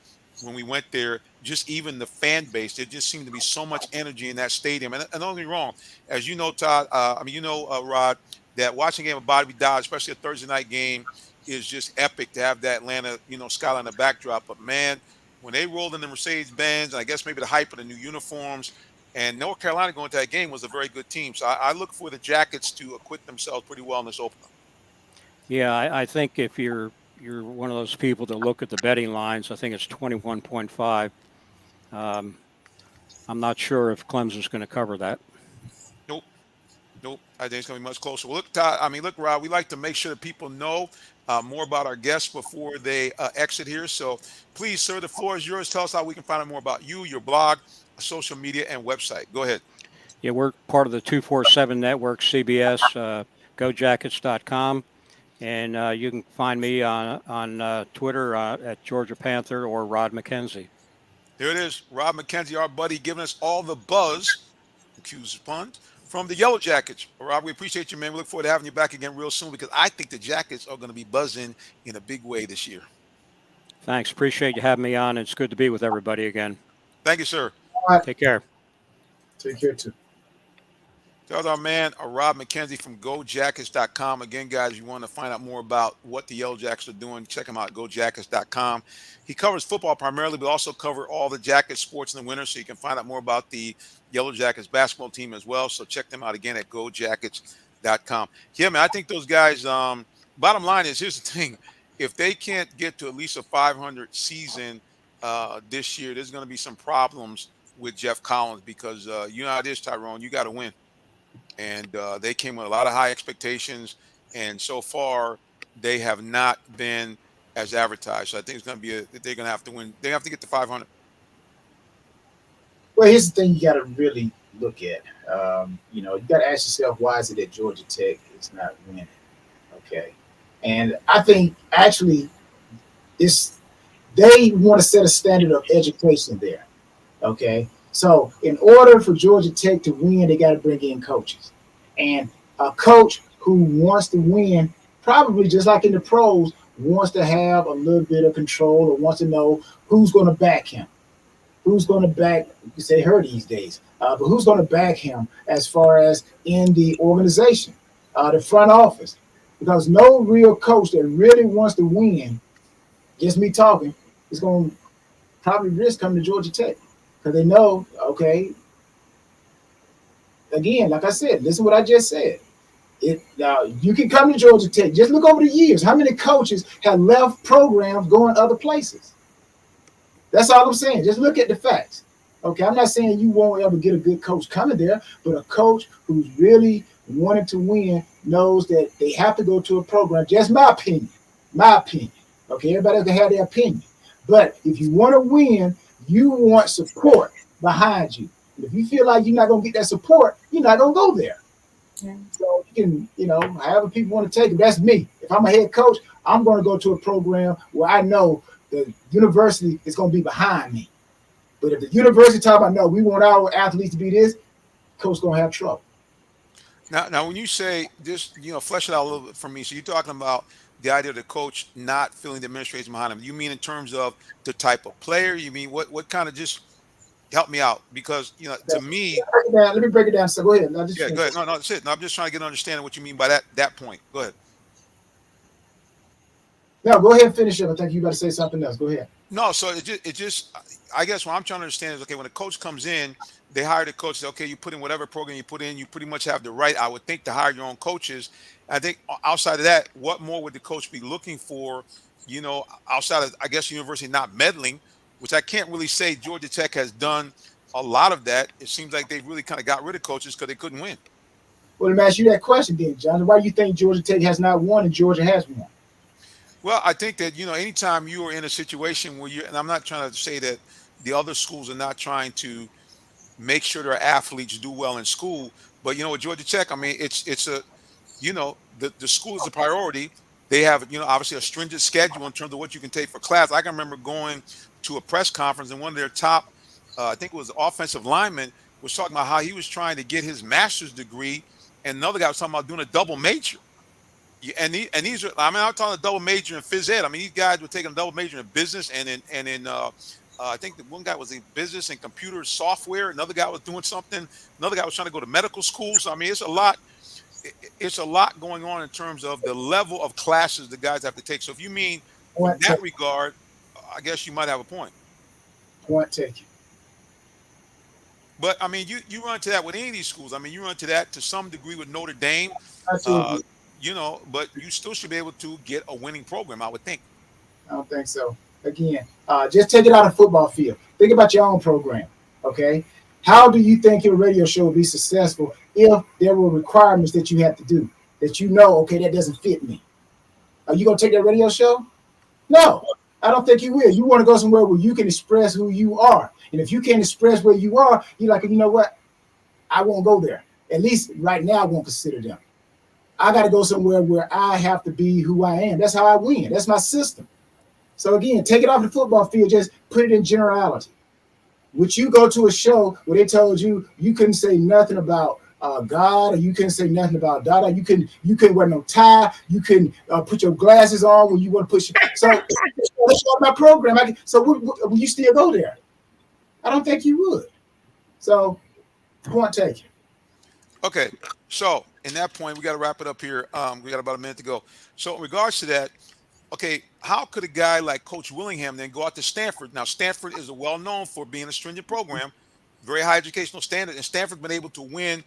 S1: when we went there, just even the fan base, there just seemed to be so much energy in that stadium. And don't get me wrong, as you know, Todd, Rod, that watching a game of Bobby Dodd, especially a Thursday night game, is just epic to have that Atlanta, skyline the backdrop. But man, when they rolled in the Mercedes Benz, and I guess maybe the hype of the new uniforms, and North Carolina going to that game was a very good team. So I look for the Jackets to acquit themselves pretty well in this opener.
S7: Yeah, I think if you're one of those people that look at the betting lines, I think it's 21.5. I'm not sure if Clemson's going to cover that.
S1: Nope. Nope. I think it's going to be much closer. Well, look, Todd, look, Rob, we like to make sure that people know more about our guests before they exit here. So please, sir, the floor is yours. Tell us how we can find out more about you, your blog, social media, and website. Go ahead.
S7: Yeah, we're part of the 247 Network, CBS, GoJackets.com. And you can find me on Twitter at Georgia Panther or Rod McKenzie.
S1: There it is. Rob McKenzie, our buddy, giving us all the buzz, accused puns, from the Yellow Jackets. Rob, we appreciate you, man. We look forward to having you back again real soon because I think the Jackets are going to be buzzing in a big way this year.
S7: Thanks. Appreciate you having me on. It's good to be with everybody again.
S1: Thank you, sir.
S7: Take care.
S4: Take care, too.
S1: That was our man, Rob McKenzie from GoJackets.com. Again, guys, you want to find out more about what the Yellow Jackets are doing, check him out at GoJackets.com. He covers football primarily, but also cover all the Jackets sports in the winter, so you can find out more about the Yellow Jackets basketball team as well. So check them out again at GoJackets.com. Yeah, man, I think those guys, bottom line is, here's the thing. If they can't get to at least a 500 season this year, there's going to be some problems with Jeff Collins because you know how it is, Tyrone. You got to win. And they came with a lot of high expectations, and so far they have not been as advertised. So I think it's going to be they're going to have to win. They have to get to 500.
S4: Well, here's the thing you got to really look at. You got to ask yourself, why is it that Georgia Tech is not winning? Okay, and I think actually it's they want to set a standard of education there. Okay, so in order for Georgia Tech to win, they got to bring in coaches, and a coach who wants to win, probably just like in the pros, wants to have a little bit of control or wants to know who's going to back him, who's going to back, you can say her these days, but who's going to back him as far as in the organization, the front office. Because no real coach that really wants to win, just me talking, is going to probably risk coming to Georgia Tech. Because they know, okay, again, like I said, listen to what I just said. You can come to Georgia Tech. Just look over the years. How many coaches have left programs going other places? That's all I'm saying. Just look at the facts. Okay, I'm not saying you won't ever get a good coach coming there, but a coach who's really wanting to win knows that they have to go to a program. Just my opinion. My opinion. Okay, everybody can have their opinion. But if you want to win, you want support behind you. And if you feel like you're not going to get that support, you're not going to go there. Yeah. So you can, however people want to take it. That's me. If I'm a head coach, I'm going to go to a program where I know the university is going to be behind me. But if the university talk about, no, we want our athletes to be this, coach going to have trouble.
S1: Now, when you say this, flesh it out a little bit for me. So you're talking about the idea of the coach not feeling the administration behind him. You mean in terms of the type of player? You mean what kind of, just help me out? Because, to me.
S4: Let me break it down. So go ahead.
S1: Go ahead. No, that's it. No, I'm just trying to get an understanding what you mean by that point. Go ahead.
S4: No, go ahead and finish it. I think you got to say something else. Go ahead.
S1: No, so it just I guess what I'm trying to understand is, okay, when a coach comes in, they hire the coach. Okay, you put in whatever program you put in, you pretty much have the right, I would think, to hire your own coaches. I think outside of that, what more would the coach be looking for? Outside of, I guess, university not meddling, which I can't really say Georgia Tech has done a lot of that. It seems like they've really kind of got rid of coaches because they couldn't win.
S4: Well, let me ask you that question then, John. Why do you think Georgia Tech has not won and Georgia has won?
S1: Well, I think that, anytime you are in a situation where and I'm not trying to say that the other schools are not trying to make sure their athletes do well in school, but with Georgia Tech, I mean, it's a, the school is a priority. They have, obviously a stringent schedule in terms of what you can take for class. I can remember going to a press conference and one of their top, I think it was offensive lineman, was talking about how he was trying to get his master's degree, and another guy was talking about doing a double major. Yeah, and these are, I mean, I'm talking a double major in phys ed. I mean, these guys were taking a double major in business and in I think the one guy was in business and computer software. Another guy was doing something. Another guy was trying to go to medical school. So I mean, it's a lot. It's a lot going on in terms of the level of classes the guys have to take. So if you mean in that regard, I guess you might have a point.
S4: Point taken.
S1: But I mean, you run into that with any of these schools. I mean, you run into that to some degree with Notre Dame.
S4: Absolutely.
S1: But you still should be able to get a winning program, I would think.
S4: I don't think so. Again, just take it out of football field. Think about your own program, okay? How do you think your radio show will be successful if there were requirements that you have to do that okay, that doesn't fit me? Are you going to take that radio show? No, I don't think you will. You want to go somewhere where you can express who you are. And if you can't express where you are, you're like, you know what? I won't go there. At least right now, I won't consider them. I got to go somewhere where I have to be who I am. That's how I win. That's my system. So again, take it off the football field. Just put it in generality. Would you go to a show where they told you couldn't say nothing about God, or you couldn't say nothing about Dada? You couldn't wear no tie. You couldn't put your glasses on when you want to push. So that's my program. So will you still go there? I don't think you would. So point taken.
S1: Okay, so in that point, we got to wrap it up here. We got about a minute to go. So in regards to that, okay, how could a guy like Coach Willingham then go out to Stanford? Now, Stanford is well known for being a stringent program, very high educational standard, and Stanford's been able to win,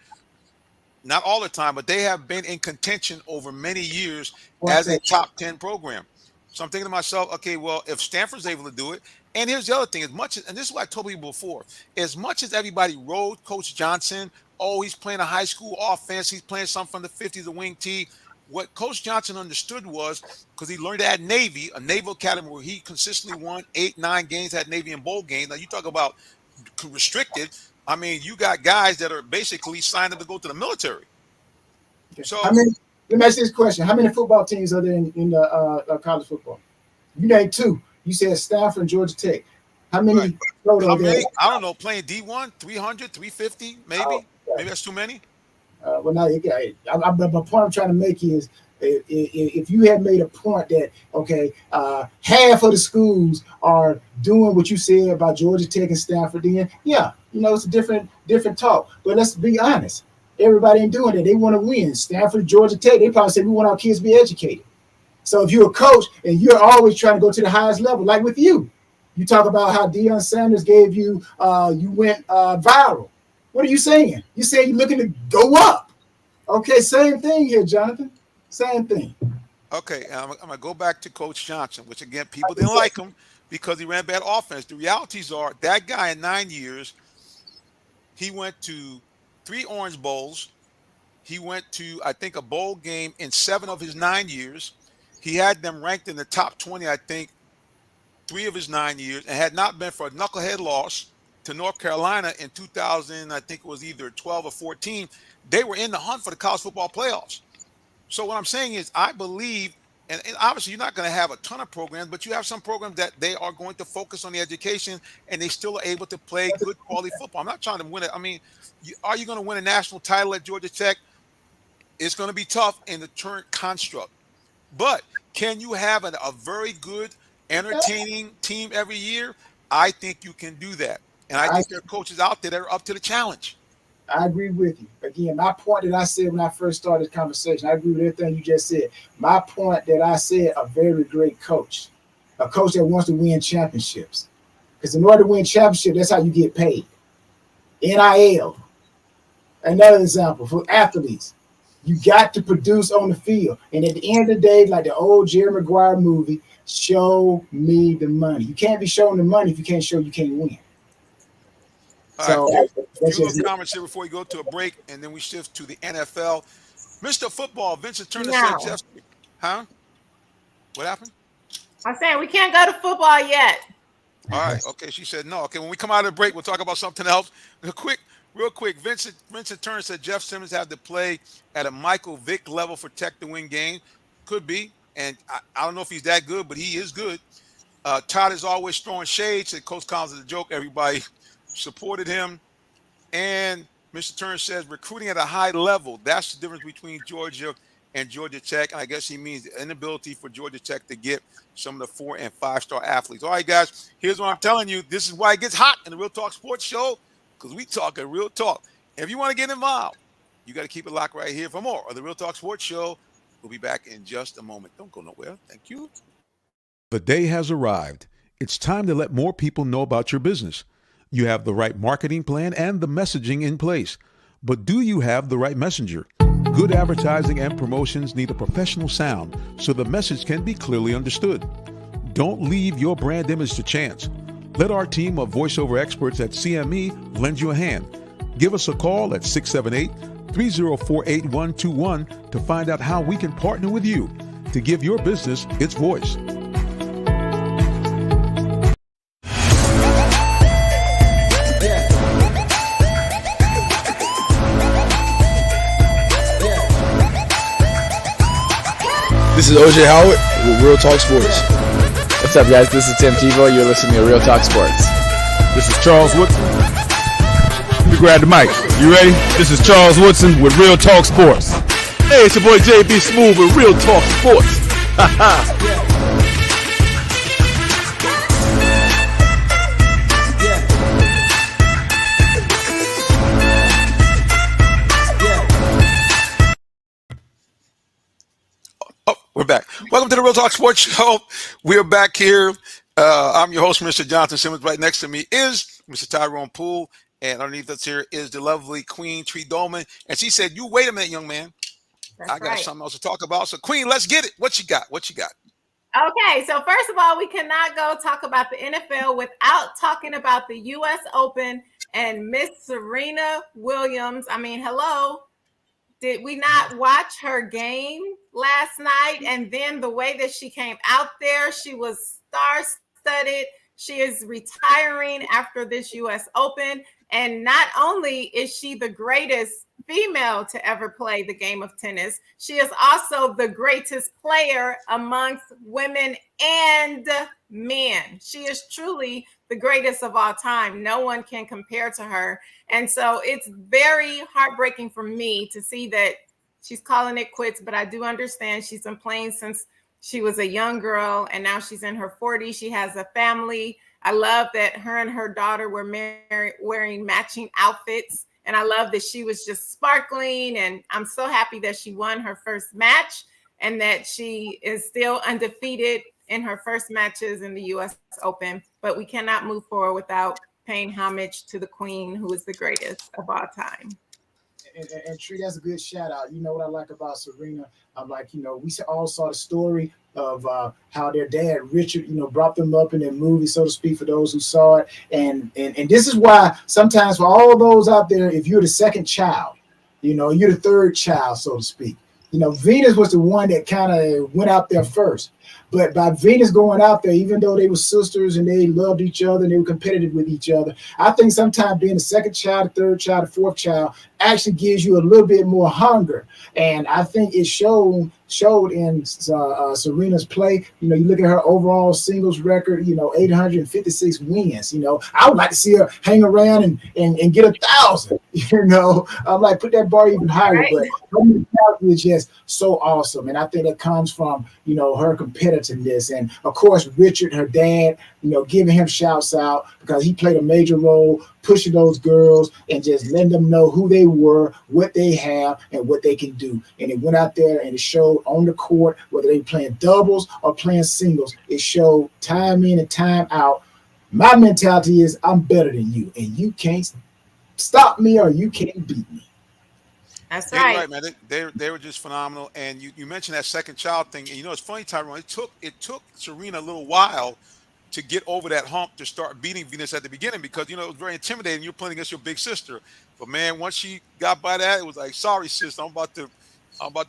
S1: not all the time, but they have been in contention over many years as a top 10 program. So I'm thinking to myself, okay, well, if Stanford's able to do it, and here's the other thing, and this is what I told people before, as much as everybody rode Coach Johnson, he's playing a high school offense, he's playing something from the 50s, the wing T. What Coach Johnson understood was, because he learned at Navy, a naval academy where he consistently won 8-9 games, had Navy in bowl games. Now you talk about restricted. I mean, you got guys that are basically signed up to go to the military.
S4: Okay.
S1: So
S4: How many? Let me ask you this question: how many football teams are there in the college football? You named two. You said Stanford and Georgia Tech. How
S1: right.
S4: many total
S1: How
S4: are there?
S1: many? I don't know. Playing D1, 300, 350,
S4: Uh,
S1: maybe. Maybe that's too many.
S4: well, now, my point I'm trying to make is if you have made a point that, okay, half of the schools are doing what you said about Georgia Tech and Stanford, then yeah, it's a different talk. But let's be honest, everybody ain't doing that. They want to win. Stanford, Georgia Tech, they probably say we want our kids to be educated. So if you're a coach and you're always trying to go to the highest level, like with you, you talk about how Deion Sanders gave you, you went viral. What are you saying? You're saying you're looking to go up. Okay, same thing here, Jonathan. Same thing.
S1: Okay, I'm going to go back to Coach Johnson, which again, people didn't like him because he ran bad offense. The realities are that guy in 9 years, he went to 3 Orange Bowls. He went to, I think, a bowl game in 7 of his 9 years. He had them ranked in the top 20, I think, 3 of his 9 years, and had not been for a knucklehead loss to North Carolina in 2000, I think it was either 12 or 14, they were in the hunt for the college football playoffs. So what I'm saying is, I believe, and obviously you're not going to have a ton of programs, but you have some programs that they are going to focus on the education, and they still are able to play good quality football. I'm not trying to win it. I mean, are you going to win a national title at Georgia Tech? It's going to be tough in the current construct. But can you have a very good, entertaining team every year? I think you can do that. And I
S4: I,
S1: think there are coaches out there that are up to the challenge.
S4: I agree with you. Again, my point that I said when I first started the conversation, I agree with everything you just said. My point that I said, a very great coach, a coach that wants to win championships. Because in order to win championship, that's how you get paid. NIL, another example for athletes. You got to produce on the field. And at the end of the day, like the old Jerry Maguire movie, show me the money. You can't be showing the money if you can't show you can't win.
S1: All right,
S4: So
S1: few
S4: that's
S1: little
S4: just it.
S1: comments here before we go to a break, and then we shift to the NFL. Mr. Football, Vincent Turner said,
S3: No,
S1: Jeff, huh? What happened?
S3: I'm saying we can't go to football yet.
S1: All right, okay. She said no. Okay, when we come out of the break, we'll talk about something else. Real quick. Vincent Turner said Jeff Simmons had to play at a Michael Vick level for Tech to win game. Could be, and I don't know if he's that good, but he is good. Todd is always throwing shade. Said Coach Collins is a joke. Everybody supported him. And Mr. Turner says recruiting at a high level. That's the difference between Georgia and Georgia Tech. And I guess he means the inability for Georgia Tech to get some of the 4 and 5-star athletes. All right, guys, here's what I'm telling you. This is why it gets hot in the Real Talk Sports Show, because we talking real talk. If you want to get involved, you got to keep it locked right here for more of the Real Talk Sports Show. We'll be back in just a moment. Don't go nowhere. Thank you.
S2: The day has arrived. It's time to let more people know about your business. You have the right marketing plan and the messaging in place. But do you have the right messenger? Good advertising and promotions need a professional sound so the message can be clearly understood. Don't leave your brand image to chance. Let our team of voiceover experts at CME lend you a hand. Give us a call at 678-304-8121 to find out how we can partner with you to give your business its voice.
S8: This is OJ Howard with Real Talk Sports. What's up, guys? This is Tim Tebow. You're listening to Real Talk Sports.
S5: This is Charles Woodson. Let me grab the mic. You ready? This is Charles Woodson with Real Talk Sports. Hey, it's your boy JB Smooth with Real Talk Sports. Ha ha.
S1: Oh, we're back. Welcome to the Real Talk Sports Show. We're back here. I'm your host, Mr. Jonathan Simmons. Right next to me is Mr. Tyrone Poole. And underneath us here is the lovely Queen Tree Dolman. And she said, you wait a minute, young man.
S3: That's
S1: I got
S3: right.
S1: something else to talk about. So, Queen, let's get it. What you got? What you got?
S3: Okay, so first of all, we cannot go talk about the NFL without talking about the U.S. Open and Miss Serena Williams. I mean, hello. Did we not watch her game last night? And then the way that she came out there, she was star-studded. She is retiring after this U.S. Open. And not only is she the greatest female to ever play the game of tennis, she is also the greatest player amongst women and men. She is truly the greatest of all time. No one can compare to her. And so it's very heartbreaking for me to see that she's calling it quits, but I do understand she's been playing since she was a young girl and now she's in her 40s. She has a family. I love that her and her daughter were wearing matching outfits. And I love that she was just sparkling. And I'm so happy that she won her first match and that she is still undefeated in her first matches in the US Open. But we cannot move forward without paying homage to the queen, who is the greatest of all time.
S4: And Tree, that's a good shout out. You know what I like about Serena? I'm like, we all saw the story of how their dad Richard, brought them up in their movie, so to speak, for those who saw it. And this is why sometimes for all those out there, if you're the second child, you're the third child, so to speak. Venus was the one that kind of went out there first. But by Venus going out there, even though they were sisters and they loved each other and they were competitive with each other, I think sometimes being the second child, the third child, the fourth child actually gives you a little bit more hunger. And I think it showed in Serena's play. You look at her overall singles record, 856 wins. I would like to see her hang around and get 1,000. I'm like, put that bar even higher. Right. But her mentality is just so awesome. And I think that comes from, her competitiveness. And of course, Richard, her dad, giving him shouts out because he played a major role pushing those girls and just letting them know who they were, what they have, and what they can do. And it went out there and it showed on the court, whether they were playing doubles or playing singles, it showed time in and time out. My mentality is I'm better than you, and you can't stop me or you can't beat me.
S3: That's right.
S1: Right, man. They were just phenomenal. And you mentioned that second child thing. And it's funny, Tyrone. It took Serena a little while to get over that hump to start beating Venus at the beginning because it was very intimidating. You're playing against your big sister, but man, once she got by that, it was like, sorry, sis, I'm about to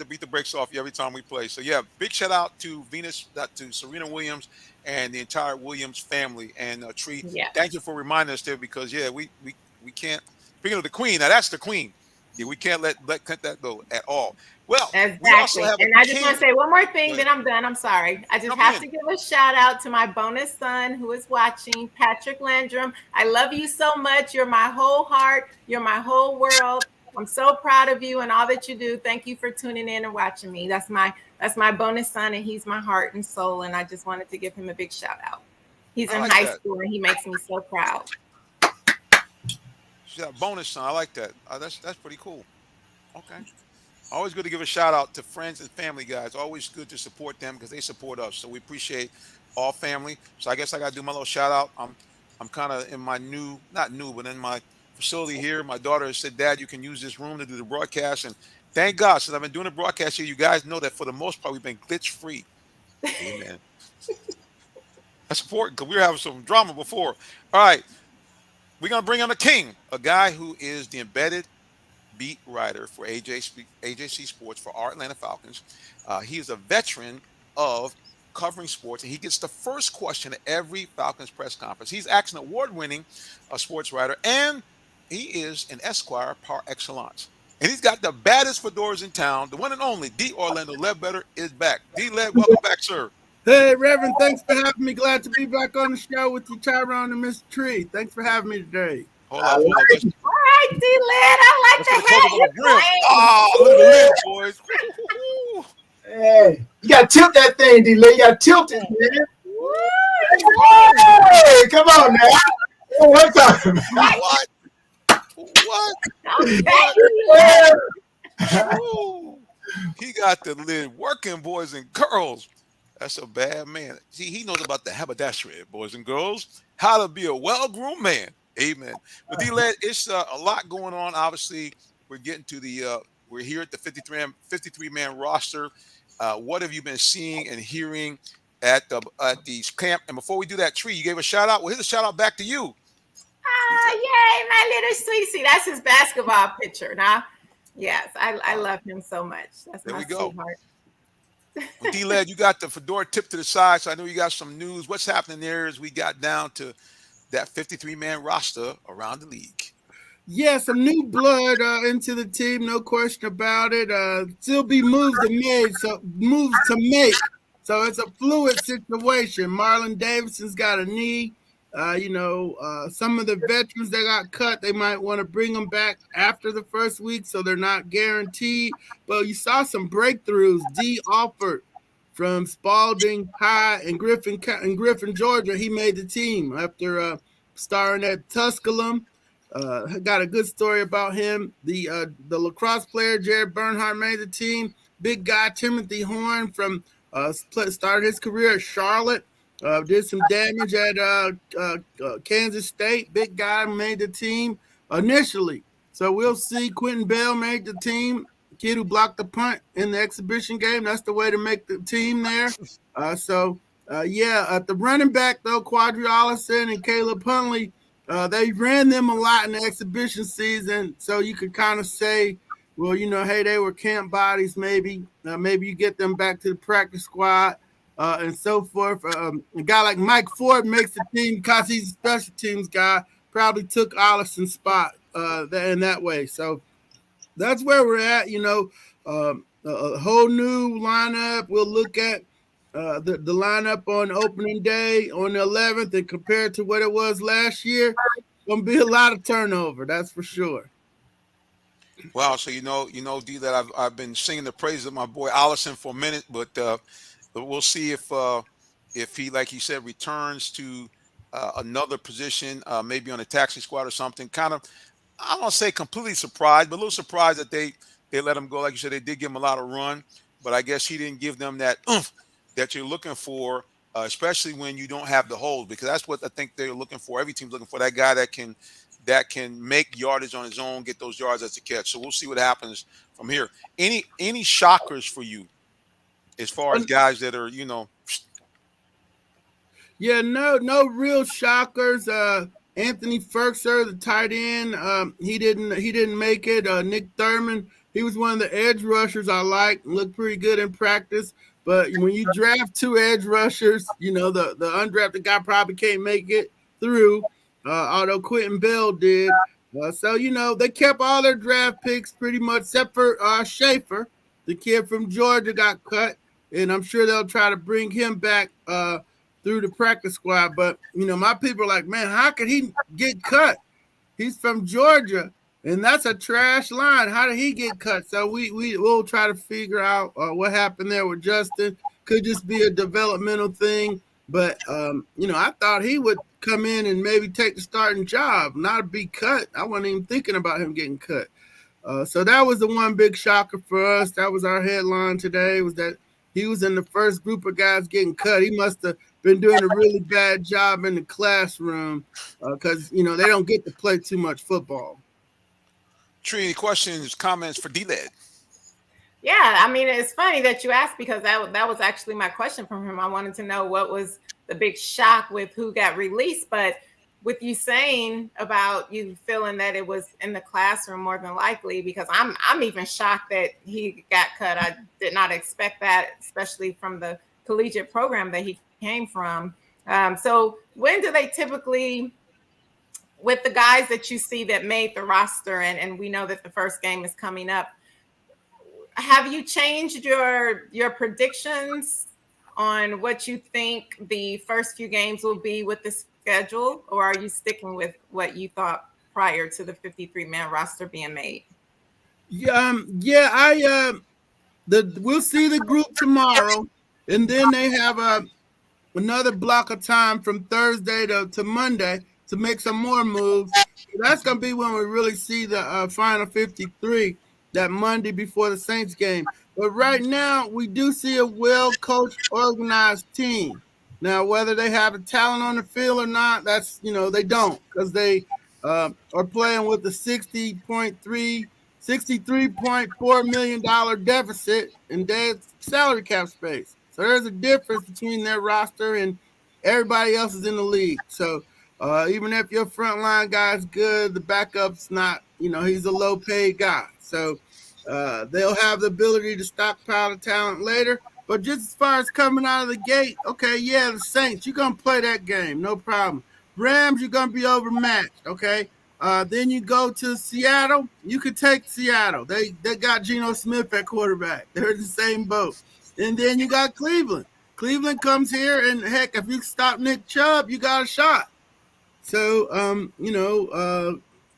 S1: beat the brakes off you every time we play. So yeah, big shout out to Venus, to Serena Williams, and the entire Williams family. And Tree, thank you for reminding us there because we can't. Speaking of the queen, now that's the queen. Yeah, we can't let that go at all. Well,
S3: exactly.
S1: We also have
S3: and I just want to say one more thing, then I'm done. I'm sorry. I just have to give a shout out to my bonus son who is watching, Patrick Landrum. I love you so much. You're my whole heart. You're my whole world. I'm so proud of you and all that you do. Thank you for tuning in and watching me. That's my bonus son, and he's my heart and soul. And I just wanted to give him a big shout out. He's in high school, and he makes me so proud.
S1: That bonus son, I like that. That's pretty cool. Okay. Always good to give a shout out to friends and family, guys. Always good to support them because they support us. So we appreciate all family. So I guess I got to do my little shout out. I'm kind of in my not new, but in my facility here. My daughter has said, Dad, you can use this room to do the broadcast. And thank God, since I've been doing the broadcast here, you guys know that for the most part, we've been glitch free. Amen. That's important because we were having some drama before. All right. We're going to bring on the king, a guy who is the embedded beat writer for AJC Sports for our Atlanta Falcons. He is a veteran of covering sports, and he gets the first question at every Falcons press conference. He's actually an award-winning sports writer, and he is an Esquire par excellence. And he's got the baddest fedoras in town. The one and only D. Orlando Ledbetter is back. D. Led, welcome back, sir.
S9: Hey, Reverend, thanks for having me. Glad to be back on the show with you, Tyrone and Mr. Tree. Thanks for having me today.
S3: All right, D-Led. I like the hat you're playing.
S1: Oh, look at the lid, boys.
S4: Hey, you got to tilt that thing, D-Led. You got to tilt it, man. Hey, come on now. What's up?
S1: What? He got the lid working, boys and girls. That's a bad man. See, he knows about the haberdashery, boys and girls, how to be a well-groomed man. Amen. But D-Led, it's a lot going on. Obviously, we're getting to we're here at the 53-man roster. What have you been seeing and hearing at the camp? And before we do that, Tree, you gave a shout out. Well, here's a shout out back to you.
S3: Yay, my little sweetie. That's his basketball picture. Now, yes, I love him so much. That's there my sweetheart.
S1: Well, D-Led, you got the fedora tip to the side, so I know you got some news. What's happening there as we got down to that 53-man roster around the league?
S9: Yeah, some new blood into the team, no question about it. Still be moves to made, so moves to make. So it's a fluid situation. Marlon Davidson's got a knee. Some of the veterans that got cut, they might want to bring them back after the first week, so they're not guaranteed. But you saw some breakthroughs. D. Alford from Spalding High and Griffin, Georgia, he made the team after starring at Tusculum. Got a good story about him. The lacrosse player Jared Bernhardt made the team. Big guy Timothy Horn from started his career at Charlotte. Did some damage at Kansas State. Big guy made the team initially. So we'll see. Quentin Bell made the team. Kid who blocked the punt in the exhibition game. That's the way to make the team there. At the running back though, Quadri Allison and Caleb Huntley. They ran them a lot in the exhibition season, so you could kind of say, well, hey, they were camp bodies. Maybe you get them back to the practice squad and so forth. A guy like Mike Ford makes the team because he's a special teams guy. Probably took Allison's spot in that way. So that's where we're at. A whole new lineup. We'll look at the lineup on opening day on the 11th and compared to what it was last year. Gonna be a lot of turnover, that's for sure.
S1: Wow, so D, that I've been singing the praises of my boy Allison for a minute, but we'll see if he, like he said, returns to another position, maybe on a taxi squad or something. Kind of, I don't want to say completely surprised, but a little surprised that they let him go. Like you said, they did give him a lot of run, but I guess he didn't give them that oomph that you're looking for, especially when you don't have the holes, because that's what I think they're looking for. Every team's looking for that guy that can make yardage on his own, get those yards as a catch. So we'll see what happens from here. Any shockers for you as far as guys that are,
S9: Yeah, no real shockers. Anthony Ferkser, the tight end, he didn't make it. Nick Thurman, he was one of the edge rushers I liked, looked pretty good in practice. But when you draft two edge rushers, the undrafted guy probably can't make it through, although Quentin Bell did. They kept all their draft picks pretty much, except for Schaefer, the kid from Georgia got cut, and I'm sure they'll try to bring him back through the practice squad. But, my people are like, man, how could he get cut? He's from Georgia, and that's a trash line. How did he get cut? So we'll try to figure out what happened there with Justin. Could just be a developmental thing. But, I thought he would come in and maybe take the starting job, not be cut. I wasn't even thinking about him getting cut. So that was the one big shocker for us. That was our headline today, was that he was in the first group of guys getting cut. He must have been doing a really bad job in the classroom because, they don't get to play too much football.
S1: Tree, any questions, comments for D-Led?
S3: Yeah, I mean, it's funny that you asked because that was actually my question from him. I wanted to know what was the big shock with who got released, but with you saying about you feeling that it was in the classroom more than likely, because I'm even shocked that he got cut. I did not expect that, especially from the collegiate program that he came from. So when do they typically, with the guys that you see that made the roster, and we know that the first game is coming up, have you changed your predictions on what you think the first few games will be with the schedule, or are you sticking with what you thought prior to the 53-man roster being made?
S9: We'll see the group tomorrow, and then they have another block of time from Thursday to Monday to make some more moves. That's going to be when we really see the final 53, that Monday before the Saints game. But right now, we do see a well-coached, organized team. Now, whether they have the talent on the field or not, that's, they don't, because they are playing with a $63.4 million deficit in dead salary cap space. So there's a difference between their roster and everybody else is in the league. So even if your frontline guy's good, the backup's not, he's a low-paid guy. So they'll have the ability to stockpile the talent later. But just as far as coming out of the gate, okay, yeah, the Saints, you're going to play that game, no problem. Rams, you're going to be overmatched, okay? Then you go to Seattle. You could take Seattle. They got Geno Smith at quarterback. They're in the same boat. And then you got Cleveland. Cleveland comes here, and heck, if you stop Nick Chubb, you got a shot. So,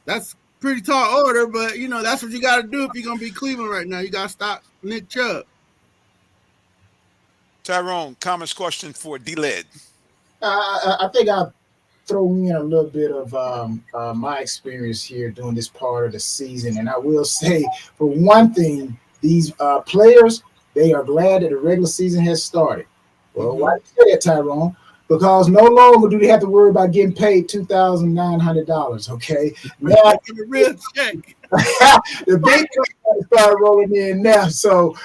S9: that's pretty tall order, but that's what you got to do if you're gonna be Cleveland right now. You got to stop Nick Chubb.
S1: Tyrone, comments, question for D-Led.
S4: I think I'll throw in a little bit of my experience here during this part of the season. And I will say, for one thing, these players, they are glad that the regular season has started. Well, why do you say that, Tyrone? Because no longer do they have to worry about getting paid $2,900. Okay, now
S9: a real check.
S4: the big start rolling in now. So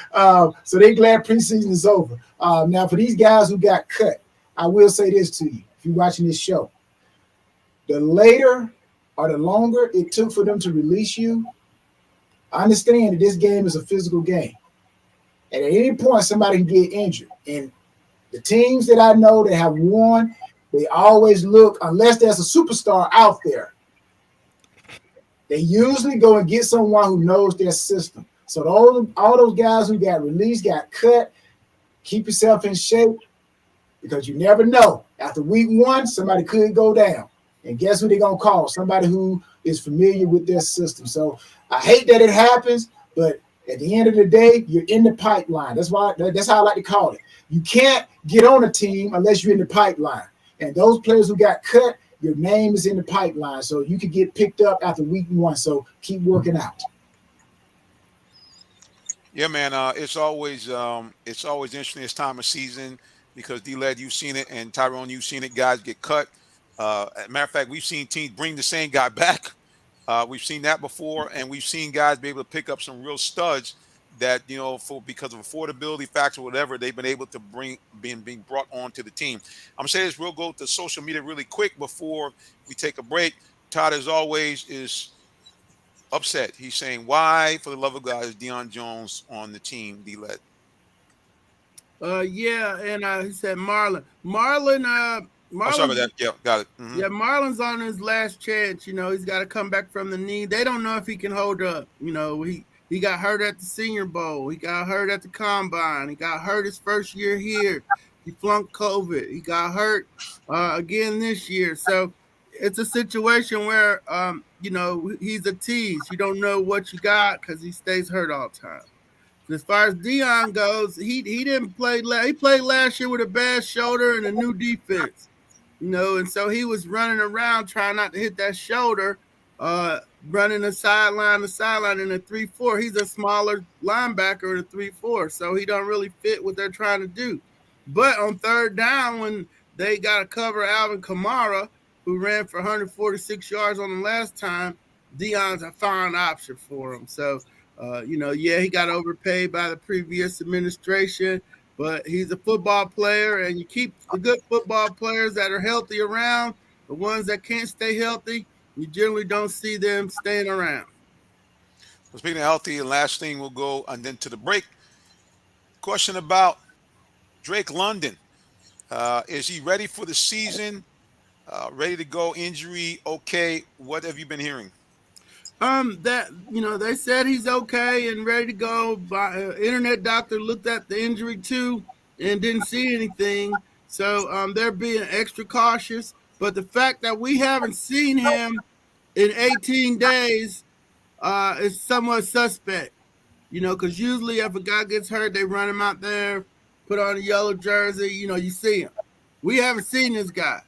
S4: they glad preseason is over. Now for these guys who got cut, I will say this to you: if you're watching this show, the later or the longer it took for them to release you, I understand that this game is a physical game, and at any point somebody can get injured. And the teams that I know that have won, they always look, unless there's a superstar out there, they usually go and get someone who knows their system. So all those guys who got released, got cut, keep yourself in shape, because you never know. After week one, somebody could go down. And guess who they're going to call? Somebody who is familiar with their system. So I hate that it happens, but at the end of the day, you're in the pipeline. That's how I like to call it. You can't get on a team unless you're in the pipeline. And those players who got cut, your name is in the pipeline. So you could get picked up after week one. So keep working out.
S1: Yeah, man. It's always interesting this time of season because D-Led, you've seen it, and Tyrone, you've seen it. Guys get cut. As a matter of fact, we've seen teams bring the same guy back. We've seen that before, and we've seen guys be able to pick up some real studs that because of affordability factor, or whatever, they've been able to being brought onto the team. I'm gonna say this. We'll go to social media really quick before we take a break. Todd, as always, is upset. He's saying, "Why, for the love of God, is Deion Jones on the team?" D-Led.
S9: Yeah, and he said Marlon.
S1: Oh, sorry about that. Yeah, got it. Mm-hmm.
S9: Yeah, Marlon's on his last chance. He's got to come back from the knee. They don't know if he can hold up. He got hurt at the Senior Bowl. He got hurt at the Combine. He got hurt his first year here. He flunked COVID. He got hurt again this year. So it's a situation where, he's a tease. You don't know what you got because he stays hurt all the time. As far as Deion goes, he didn't play. He played last year with a bad shoulder and a new defense. And so he was running around trying not to hit that shoulder, running the sideline in a 3-4. He's a smaller linebacker in a 3-4, so he don't really fit what they're trying to do. But on third down, when they got to cover Alvin Kamara, who ran for 146 yards on the last time, Deion's a fine option for him. So, he got overpaid by the previous administration, but he's a football player, and you keep the good football players that are healthy around. The ones that can't stay healthy, you generally don't see them staying around.
S1: So speaking of healthy, and last thing, we'll go and then to the break. Question about Drake London. Is he ready for the season? Ready to go? Injury okay? What have you been hearing?
S9: They said he's okay and ready to go. Internet doctor looked at the injury too and didn't see anything. So they're being extra cautious. But the fact that we haven't seen him in 18 days is somewhat suspect. Because usually if a guy gets hurt, they run him out there, put on a yellow jersey. You see him. We haven't seen this guy.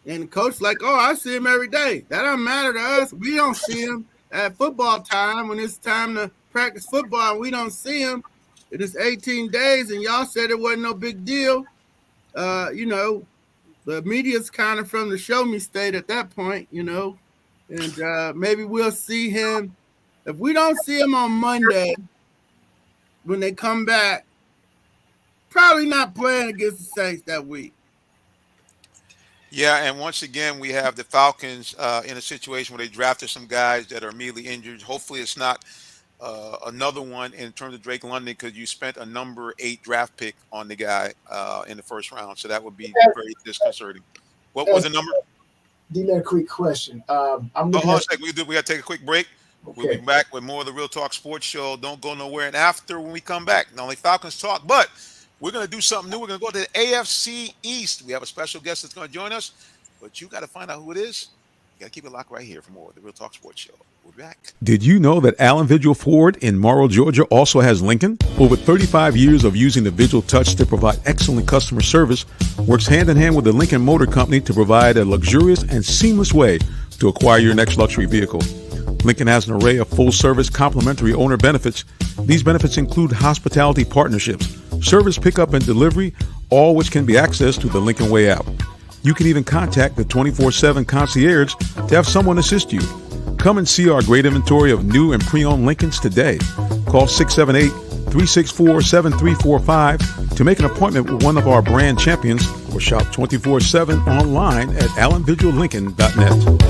S9: And the coach like, oh, I see him every day. That don't matter to us. We don't see him at football time when it's time to practice football. We don't see him. It is 18 days, and y'all said it wasn't no big deal. The media's kind of from the show me state at that point, and maybe we'll see him. If we don't see him on Monday when they come back, probably not playing against the Saints that week.
S1: Yeah, and once again, we have the Falcons in a situation where they drafted some guys that are immediately injured. Hopefully, it's not another one in terms of Drake London, because you spent a number 8 draft pick on the guy in the first round. So that would be very disconcerting. What was the number?
S4: D-Led, quick question. I'm
S1: Hold
S4: looking
S1: on a
S4: at.
S1: second. We got to take a quick break. We'll be
S4: Okay.
S1: back with more of the Real Talk Sports Show. Don't go nowhere. And after, when we come back, not only Falcons talk, but we're going to do something new. We're going to go to the AFC East. We have a special guest that's going to join us, but you got to find out who it is. You got to keep it locked right here for more of the Real Talk Sports Show. We'll be back.
S2: Did you know that Allen Vigil Ford in Morrow, Georgia also has Lincoln? Over 35 years of using the Vigil Touch to provide excellent customer service, works hand in hand with the Lincoln Motor Company to provide a luxurious and seamless way to acquire your next luxury vehicle. Lincoln has an array of full-service complimentary owner benefits. These benefits include hospitality partnerships, service pickup and delivery, all which can be accessed through the Lincoln Way app. You can even contact the 24/7 concierge to have someone assist you. Come and see our great inventory of new and pre-owned Lincolns today. Call 678-364-7345 to make an appointment with one of our brand champions or shop 24/7 online at allenvigillincoln.net.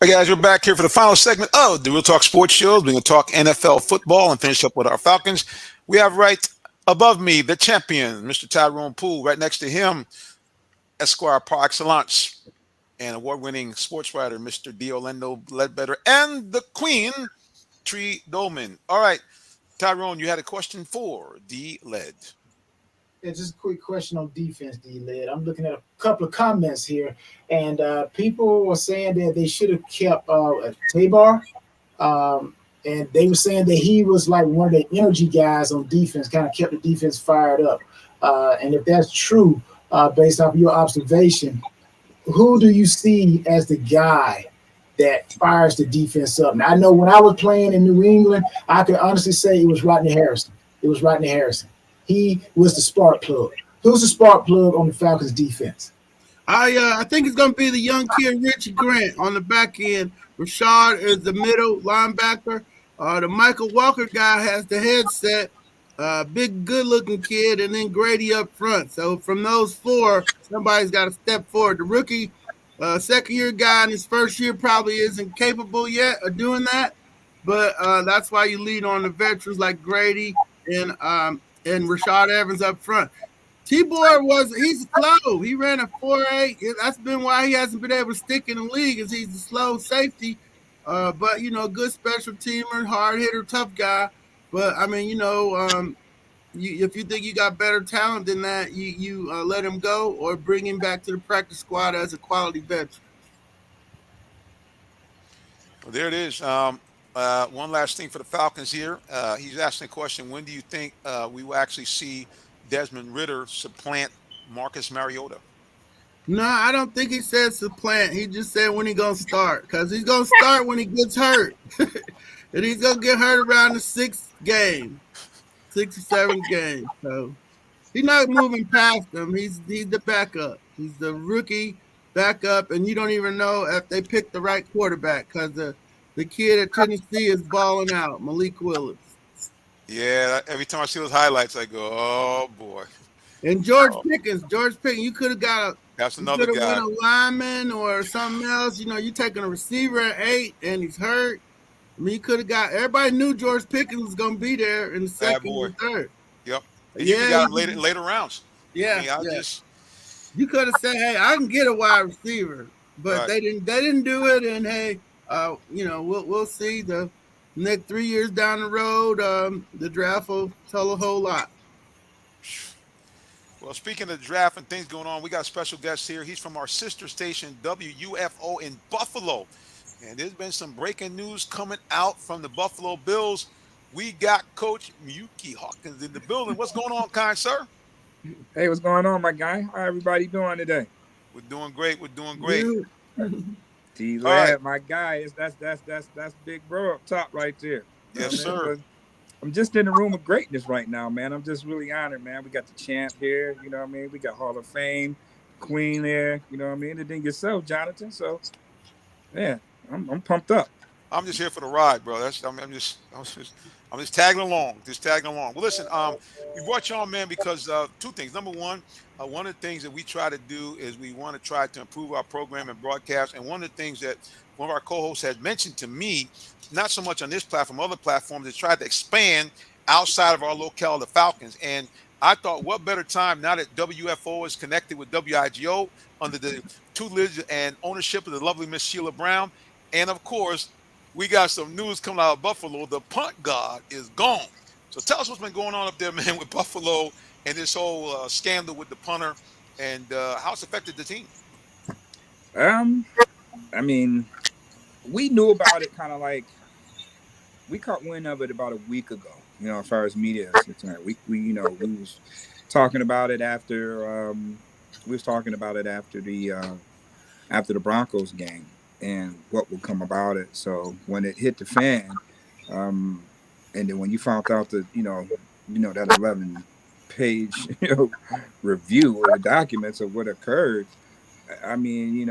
S1: All right, guys, we're back here for the final segment of the Real Talk Sports Show. We're going to talk NFL football and finish up with our Falcons. We have right above me the champion, Mr. Tyrone Poole. Right next to him, Esquire par excellence and award-winning sports writer, Mr. Diolendo Ledbetter, and the Queen, Tree Dolman. All right, Tyrone, you had a question for D-Led.
S4: Yeah, just a quick question on defense, D-Led. I'm looking at a couple of comments here, and people were saying that they should have kept Tabar, and they were saying that he was like one of the energy guys on defense, kind of kept the defense fired up. And if that's true, based off your observation, who do you see as the guy that fires the defense up? Now, I know when I was playing in New England, I could honestly say it was Rodney Harrison. He was the spark plug. Who's the spark plug on the Falcons defense?
S9: I think it's going to be the young kid, Richie Grant, on the back end. Rashad is the middle linebacker. The Michael Walker guy has the headset. Big, good-looking kid, and then Grady up front. So from those four, somebody's got to step forward. The rookie, second-year guy in his first year probably isn't capable yet of doing that, but that's why you lead on the veterans like Grady and Rashad Evans up front. T-Boy he's slow. He ran a 4.8. That's been why he hasn't been able to stick in the league, is he's a slow safety. But, good special teamer, hard hitter, tough guy. But, I mean, if you think you got better talent than that, you let him go or bring him back to the practice squad as a quality veteran.
S1: Well, there it is. One last thing for the Falcons here. He's asking a question. When do you think we will actually see Desmond Ridder supplant Marcus Mariota?
S9: No, I don't think he said supplant. He just said when he's going to start, because he's going to start when he gets hurt. And he's going to get hurt around the sixth or seventh game. So he's not moving past him. He's the backup. He's the rookie backup, and you don't even know if they picked the right quarterback, because the kid at Tennessee is balling out, Malik Willis.
S1: Yeah, every time I see those highlights, I go, oh, boy.
S9: And George Pickens, you could have got
S1: that's another guy.
S9: Went a lineman or something else. You're taking a receiver at 8, and he's hurt. I mean, you could have got – everybody knew George Pickens was going to be there in the second and third.
S1: Yep. You got later rounds.
S9: Yeah, You could have said, hey, I can get a wide receiver. But they didn't do it, and, hey, we'll see the next 3 years down the road. The draft will tell a whole lot.
S1: Well, speaking of the draft and things going on, we got a special guest here. He's from our sister station, WUFO in Buffalo. And there's been some breaking news coming out from the Buffalo Bills. We got Coach Miyuki Hawkins in the building. What's going on, kind sir?
S10: Hey, what's going on, my guy? How everybody doing today?
S1: We're doing great.
S10: D-Lad, right. My guy, that's big bro up top right there.
S1: Yes, sir.
S10: I'm just in the room of greatness right now, man. I'm just really honored, man. We got the champ here, you know what I mean? We got Hall of Fame, Queen there, you know what I mean? And then yourself, Jonathan. So, yeah, I'm pumped up.
S1: I'm just here for the ride, bro. I'm just tagging along. Well, listen, we brought you on, man, because two things. Number one of the things that we try to do is we want to try to improve our program and broadcast. And one of the things that one of our co-hosts has mentioned to me, not so much on this platform, other platforms, is try to expand outside of our locale, the Falcons. And I thought, what better time now that WFO is connected with WIGO under the tutelage and ownership of the lovely Miss Sheila Brown. And of course, we got some news coming out of Buffalo. The punt god is gone. So tell us what's been going on up there, man, with Buffalo and this whole scandal with the punter and how it's affected the team.
S10: I mean, we knew about it kind of like we caught wind of it about a week ago. As far as media is concerned, we was talking about it after after the Broncos game and what would come about it. So when it hit the fan, and then when you found out that that 11-page review or the documents of what occurred, I mean,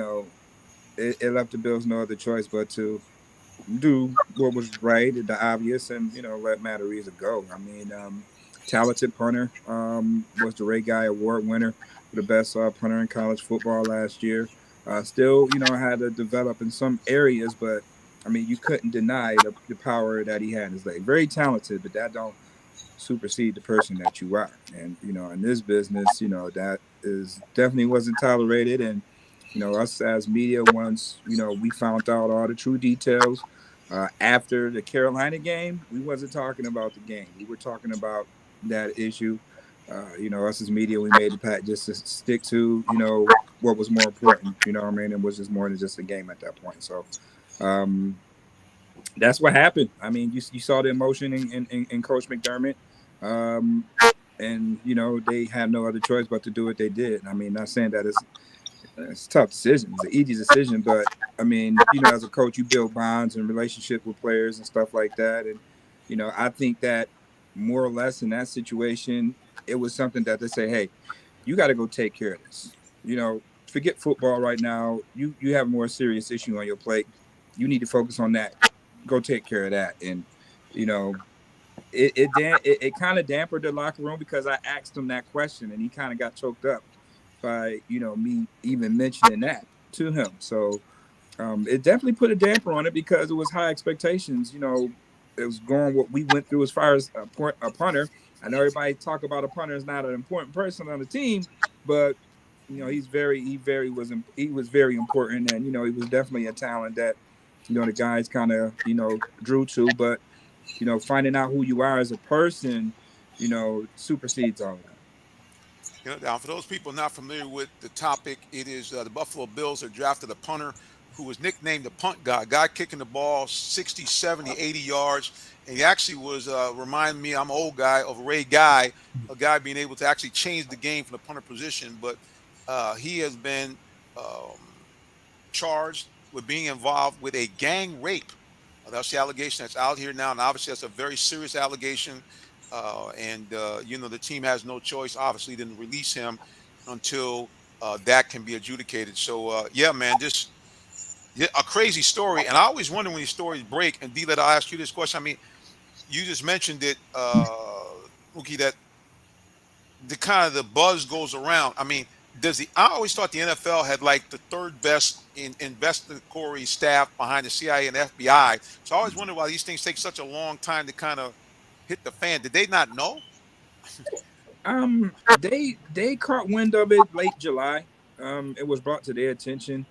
S10: it left the Bills no other choice but to do what was right, the obvious, and let Matt Ariza go. I mean, talented punter, was the Ray Guy Award winner for the best punter in college football last year. Still, had to develop in some areas, but I mean, you couldn't deny the power that he had in his leg. Very talented, but that don't supersede the person that you are. And in this business, that is definitely wasn't tolerated. And us as media, once we found out all the true details after the Carolina game, we wasn't talking about the game. We were talking about that issue. Us as media, we made the pact just to stick to what was more important. You know what I mean? It was just more than just a game at that point. So that's what happened. I mean, you saw the emotion in Coach McDermott. And they had no other choice but to do what they did. I mean, not saying that it's a tough decision. It's an easy decision, but I mean, as a coach, you build bonds and relationship with players and stuff like that. And I think that more or less in that situation, it was something that they say, hey, you got to go take care of this. Forget football right now. You have a more serious issue on your plate. You need to focus on that. Go take care of that. And it kind of dampened the locker room because I asked him that question and he kind of got choked up by me even mentioning that to him. So it definitely put a damper on it because it was high expectations. It was going what we went through as far as a punter. I know everybody talk about a punter is not an important person on the team, but he was very important, and he was definitely a talent that the guys kind of drew to. But finding out who you are as a person, supersedes all of that.
S1: Now, for those people not familiar with the topic, it is the Buffalo Bills have drafted a punter who was nicknamed the punt guy kicking the ball 60, 70, 80 yards. And he actually was, remind me, I'm an old guy, of Ray Guy, a guy being able to actually change the game from the punter position. But he has been charged with being involved with a gang rape. That's the allegation that's out here now. And obviously, that's a very serious allegation. The team has no choice, obviously, than to release him until that can be adjudicated. So, yeah, man, just a crazy story. And I always wonder when these stories break. And D, I'll ask you this question. I mean, you just mentioned it, Mookie, that the kind of the buzz goes around. I mean, I always thought the NFL had like the third best investigatory staff behind the CIA and FBI. So I always wonder why these things take such a long time to kind of hit the fan. Did they not know?
S10: They caught wind of it late July. It was brought to their attention.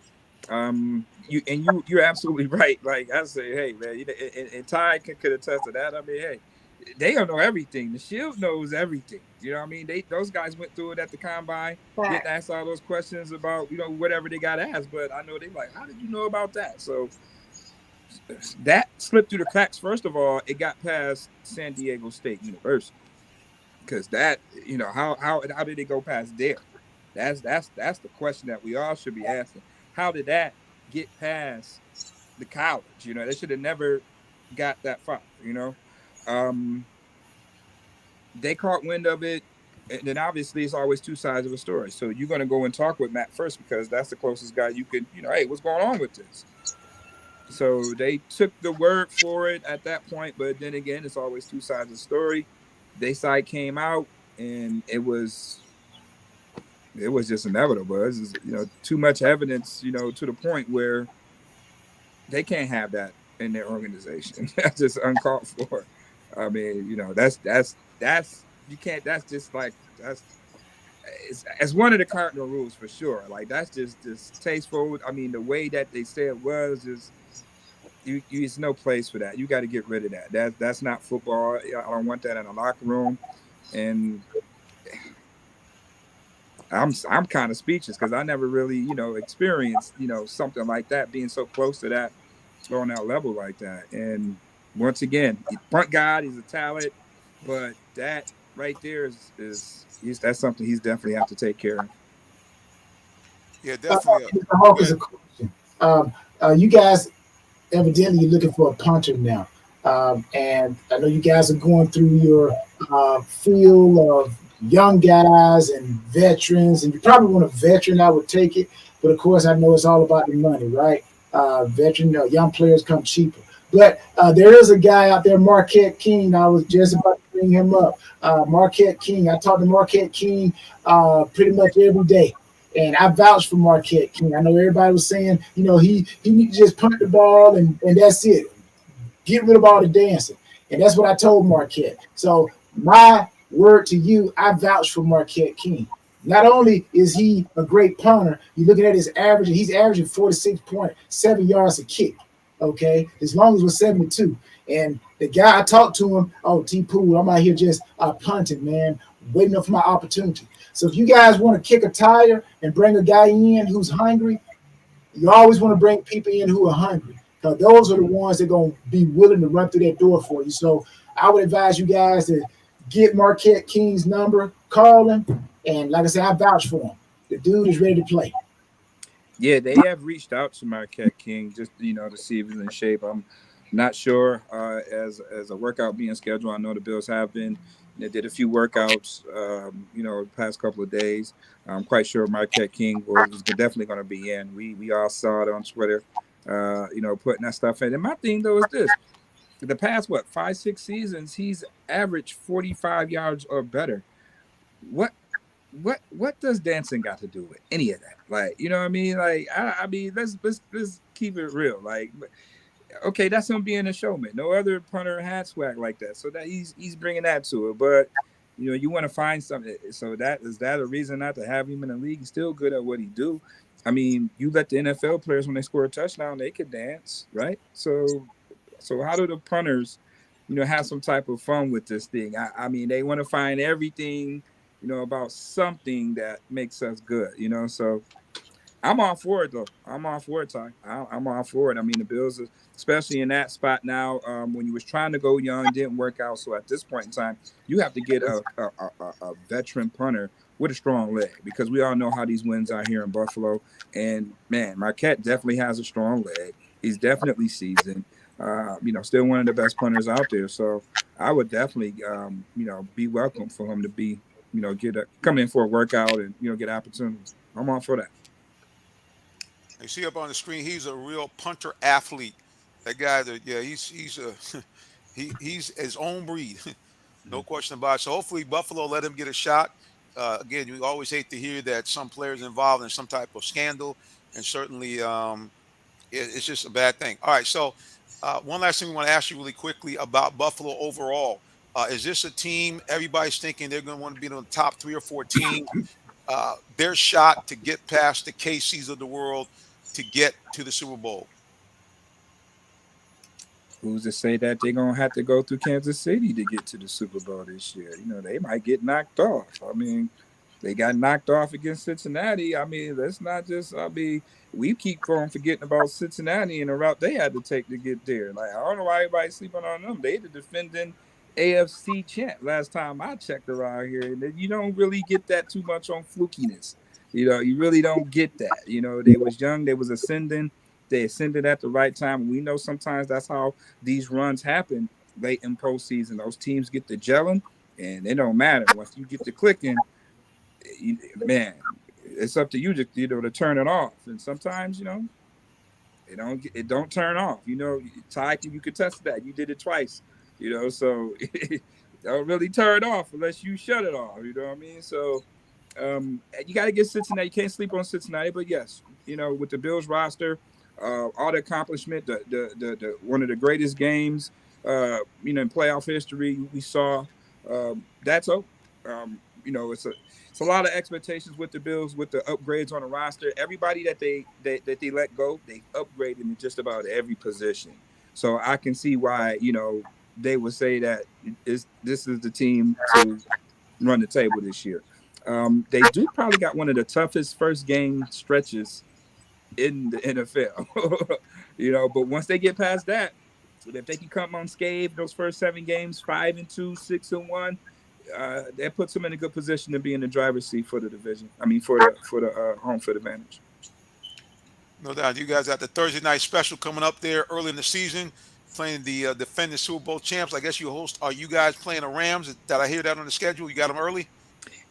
S10: You're absolutely right. Like I say, hey man, and Ty could attest to that. I mean, hey, they don't know everything. The Shield knows everything. You know what I mean? Those guys went through it at the combine, didn't ask all those questions about whatever they got asked. But I know they like, how did you know about that? So that slipped through the cracks. First of all, it got past San Diego State University because that how did it go past there? That's the question that we all should be asking. How did that get past the college? They should have never got that far. They caught wind of it, and then obviously it's always two sides of a story. So you're going to go and talk with Matt first because that's the closest guy you could, hey, what's going on with this? So they took the word for it at that point, but then again, it's always two sides of the story. Their side came out, and it was just inevitable. It was just, too much evidence, to the point where they can't have that in their organization. That's just uncalled for. I mean, that's you can't. That's just like it's one of the cardinal rules for sure. Like that's just distasteful. I mean, the way that they say it was is you it's no place for that. You got to get rid of that. That's not football. I don't want that in a locker room. And I'm kind of speechless because I never really experienced something like that, being so close to that on that level like that. And once again, punt God, he's a talent, but that right there that's something he's definitely have to take care of.
S1: Yeah, definitely.
S4: Mr. Hawk is a question. You guys evidently you're looking for a punter now. And I know you guys are going through your field of young guys and veterans, and you probably want a veteran, I would take it. But of course, I know it's all about the money, right? Veteran, young players come cheaper. But there is a guy out there, Marquette King. I was just about to bring him up. Marquette King. I talk to Marquette King pretty much every day. And I vouch for Marquette King. I know everybody was saying, he need to just punt the ball and that's it. Get rid of all the dancing. And that's what I told Marquette. So my word to you, I vouch for Marquette King. Not only is he a great punter, you're looking at his average, he's averaging 46.7 yards a kick. Okay, his longest was 72. And the guy I talked to him, T-Pool, I'm out here just punting, man, waiting up for my opportunity. So if you guys want to kick a tire and bring a guy in who's hungry, you always want to bring people in who are hungry, because those are the ones that are going to be willing to run through that door for you. So I would advise you guys to get Marquette King's number, call him, and like I said, I vouch for him. The dude is ready to play.
S10: Yeah, they have reached out to Marquette King just to see if he's in shape. I'm not sure as a workout being scheduled. I know the Bills have been. They did a few workouts, the past couple of days. I'm quite sure Marquette King was definitely going to be in. We all saw it on Twitter, putting that stuff in. And my thing though is this: the past 5-6 seasons, he's averaged 45 yards or better. What does dancing got to do with any of that? Like, you know what I mean? Like, I mean, let's keep it real. Like, okay, that's him being a showman. No other punter had swag like that. So that he's bringing that to it. But you want to find something. So is that a reason not to have him in the league? He's still good at what he do. I mean, you let the NFL players, when they score a touchdown, they could dance, right? So how do the punters, have some type of fun with this thing? I mean, they want to find everything, about something that makes us good, So I'm all for it, though. I'm all for it, Ty. I'm all for it. I mean, the Bills, especially in that spot now, when you was trying to go young, didn't work out. So at this point in time, you have to get a veteran punter with a strong leg, because we all know how these wins are here in Buffalo. And, man, Marquette definitely has a strong leg. He's definitely seasoned. Still one of the best punters out there. So I would definitely, be welcome for him to be, come in for a workout and, get opportunities. I'm all for that.
S1: You see up on the screen, he's a real punter athlete. That guy, he's a he's his own breed, no question about it. So hopefully Buffalo let him get a shot. Again, you always hate to hear that some players involved in some type of scandal, and certainly it's just a bad thing. All right, so one last thing we want to ask you really quickly about Buffalo overall. Is this a team everybody's thinking they're going to want to be in the top 3 or 4 teams? Their shot to get past the KCs of the world to get to the Super Bowl?
S10: Who's to say that they're going to have to go through Kansas City to get to the Super Bowl this year? They might get knocked off. I mean, they got knocked off against Cincinnati. I mean, let's not just, we keep forgetting about Cincinnati and the route they had to take to get there. Like, I don't know why everybody's sleeping on them. They the defending AFC champ last time I checked around here. And you don't really get that too much on flukiness. You really don't get that. They was young, they was ascending. They ascended at the right time. We know sometimes that's how these runs happen late in postseason. Those teams get the gelling, and it don't matter. Once you get the clicking, man, it's up to you to turn it off. And sometimes, it don't turn off. Ty, you could test that. You did it twice. So it don't really turn off unless you shut it off. You know what I mean? So you got to get Cincinnati. You can't sleep on Cincinnati, but yes, with the Bills roster, all the accomplishment, the one of the greatest games, in playoff history we saw. That's over. it's a lot of expectations with the Bills with the upgrades on the roster. Everybody that they let go, they upgraded in just about every position. So I can see why they would say that this is the team to run the table this year. They do probably got one of the toughest first game stretches in the NFL, but once they get past that, if they can come unscathed those first 7 games, 5-2, 6-1, that puts them in a good position to be in the driver's seat for the division. I mean, for the home field advantage.
S1: No doubt. You guys got the Thursday night special coming up there early in the season, playing the defending Super Bowl champs. I guess you host. Are you guys playing the Rams? Did I hear that on the schedule? You got them early?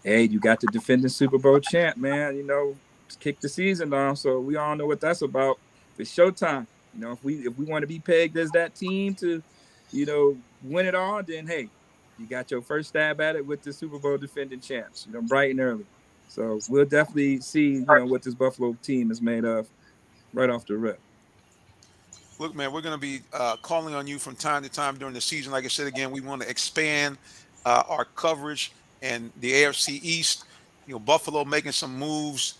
S10: Hey, you got the defending Super Bowl champ, man. Kick the season off, so we all know what that's about. It's showtime. If we want to be pegged as that team to, win it all, then hey, you got your first stab at it with the Super Bowl defending champs. Bright and early. So we'll definitely see, what this Buffalo team is made of right off the rip.
S1: Look, man, we're going to be calling on you from time to time during the season. Like I said, again, we want to expand our coverage and the AFC East. Buffalo making some moves.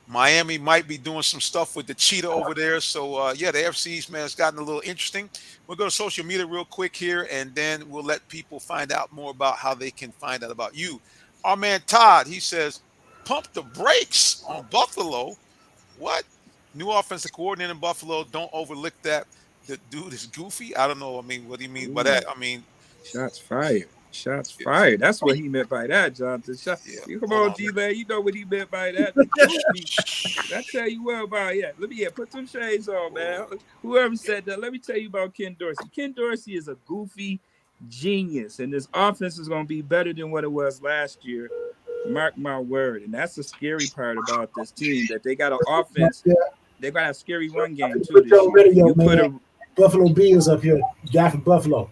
S1: Miami might be doing some stuff with the cheetah over there. So, the AFC East, man, has gotten a little interesting. We'll go to social media real quick here, and then we'll let people find out more about how they can find out about you. Our man Todd, he says, pump the brakes on Buffalo. What? New offensive coordinator in Buffalo. Don't overlook that. The dude is goofy. I don't know. I mean, what do you mean by that? I mean,
S10: shots fired. Shots fired. That's what he meant by that, Jonathan. Come on, G-Lay. You know what he meant by that. I tell you what about put some shades on, man. Whoever said that, let me tell you about Ken Dorsey. Ken Dorsey is a goofy genius, and this offense is going to be better than what it was last year. Mark my word. And that's the scary part about this team, that they got an offense. They got a scary run game, too. This year. You put a
S4: Buffalo Bills up here. Guy from Buffalo.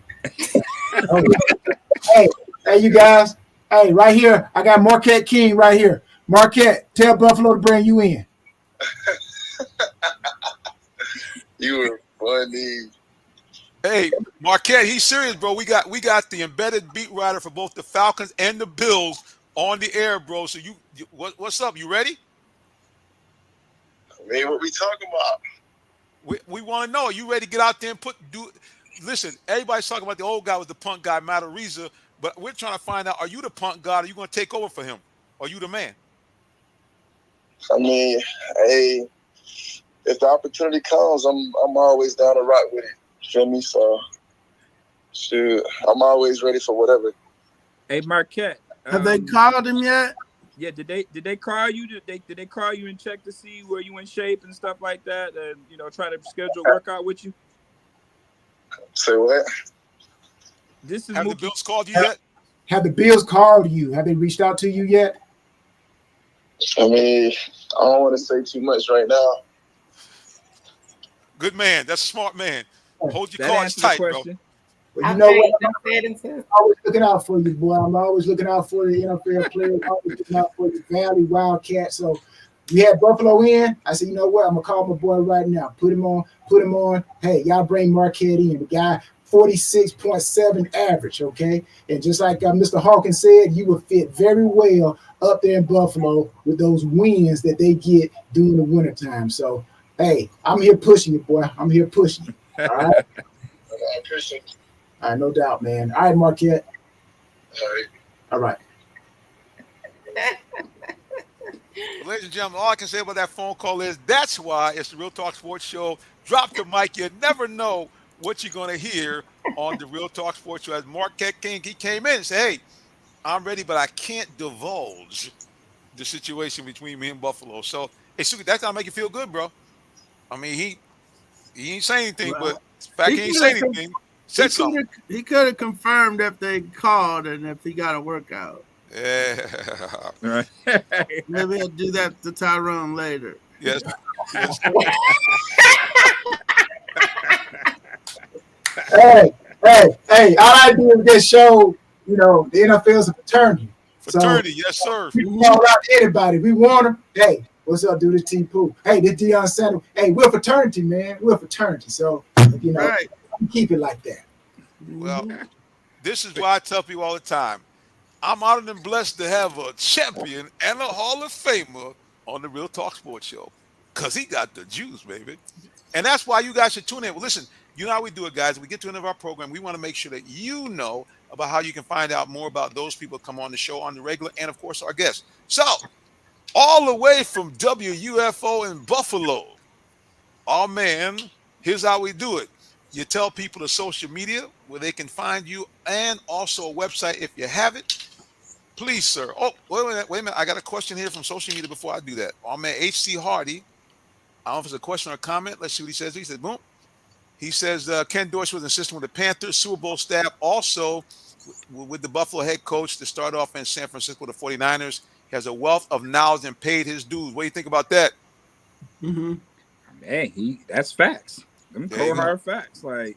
S4: Hey, you guys. Hey, right here, I got Marquette King right here. Marquette, tell Buffalo to bring you in.
S11: You were funny.
S1: Hey, Marquette, he's serious, bro. We got the embedded beat writer for both the Falcons and the Bills on the air, bro. So what's up? You ready?
S11: I mean, what we talking about?
S1: We want to know. Are you ready to get out there and listen, everybody's talking about the old guy was the punk guy, Matariza, but we're trying to find out, are you the punk guy? Or are you going to take over for him? Or are you the man?
S11: I mean, hey, if the opportunity comes, I'm always down to rock with it. Feel me? So, shoot, I'm always ready for whatever.
S10: Hey, Marquette.
S9: Have they called him yet?
S10: Yeah, did they call you? Did they call you and check to see where you in shape and stuff like that, and try to schedule a workout with you?
S11: Say what?
S10: This is
S1: Have the Bills called you yet?
S4: Have the Bills called you? Have they reached out to you yet?
S11: I mean, I don't want to say too much right now.
S1: Good man. That's a smart man. Hold your
S10: That
S1: cards
S10: answers the
S1: tight, bro.
S10: question.
S4: Well, you know what? I'm always looking out for you, boy. I'm always looking out for the NFL players. I'm always looking out for the Valley Wildcats. So we had Buffalo in. I said, you know what? I'm gonna call my boy right now. Put him on. Hey, y'all bring Marquette in. The guy 46.7 average. Okay, and just like Mr. Hawkins said, you would fit very well up there in Buffalo with those wins that they get during the wintertime. So hey, I'm here pushing you, boy. I'm here pushing you. All right.
S11: I appreciate it.
S4: All right, no doubt, man. All right, Marquette.
S11: All right.
S4: All right.
S1: Ladies and gentlemen, all I can say about that phone call is that's why it's the Real Talk Sports Show. Drop the mic. You never know what you're going to hear on the Real Talk Sports Show. As Marquette King, he came in and said, hey, I'm ready, but I can't divulge the situation between me and Buffalo. So, hey, Suki, that's going to make you feel good, bro. I mean, he ain't saying anything, but the fact he ain't saying anything, said something.
S9: He could have confirmed if they called and if he got a workout.
S1: Yeah.
S10: Right.
S9: Maybe he'll do that to Tyrone later.
S1: Yes.
S4: Hey, all I do is just show, the NFL is a fraternity.
S1: Fraternity, yes, sir.
S4: We call out anybody. We want them. Hey, what's up, dude? This T-Poo. Hey, this Deion Sanders. Hey, we're a fraternity, man. We're a fraternity. So,
S9: right.
S4: keep it like that.
S1: Well, this is why I tell people all the time. I'm honored and blessed to have a champion and a Hall of Famer on the Real Talk Sports Show. Cause he got the juice, baby. And that's why you guys should tune in. Well, listen, you know how we do it, guys. We get to the end of our program. We want to make sure that you know about how you can find out more about those people who come on the show on the regular, and of course our guests. So, all the way from WUFO in Buffalo, oh man, here's how we do it. You tell people the social media where they can find you, and also a website if you have it. Please, sir. Oh, wait a minute. Wait a minute. I got a question here from social media before I do that. Oh, man, HC Hardy. I don't know if it's a question or a comment. Let's see what he says. He says, boom. He says Ken Dorsey was an assistant with the Panthers, Super Bowl staff, also with the Buffalo head coach to start off in San Francisco, the 49ers. He has a wealth of knowledge and paid his dues. What do you think about that?
S9: Mm-hmm.
S10: Man, that's facts. Them
S1: There you
S10: cold
S1: go.
S10: hard facts. Like,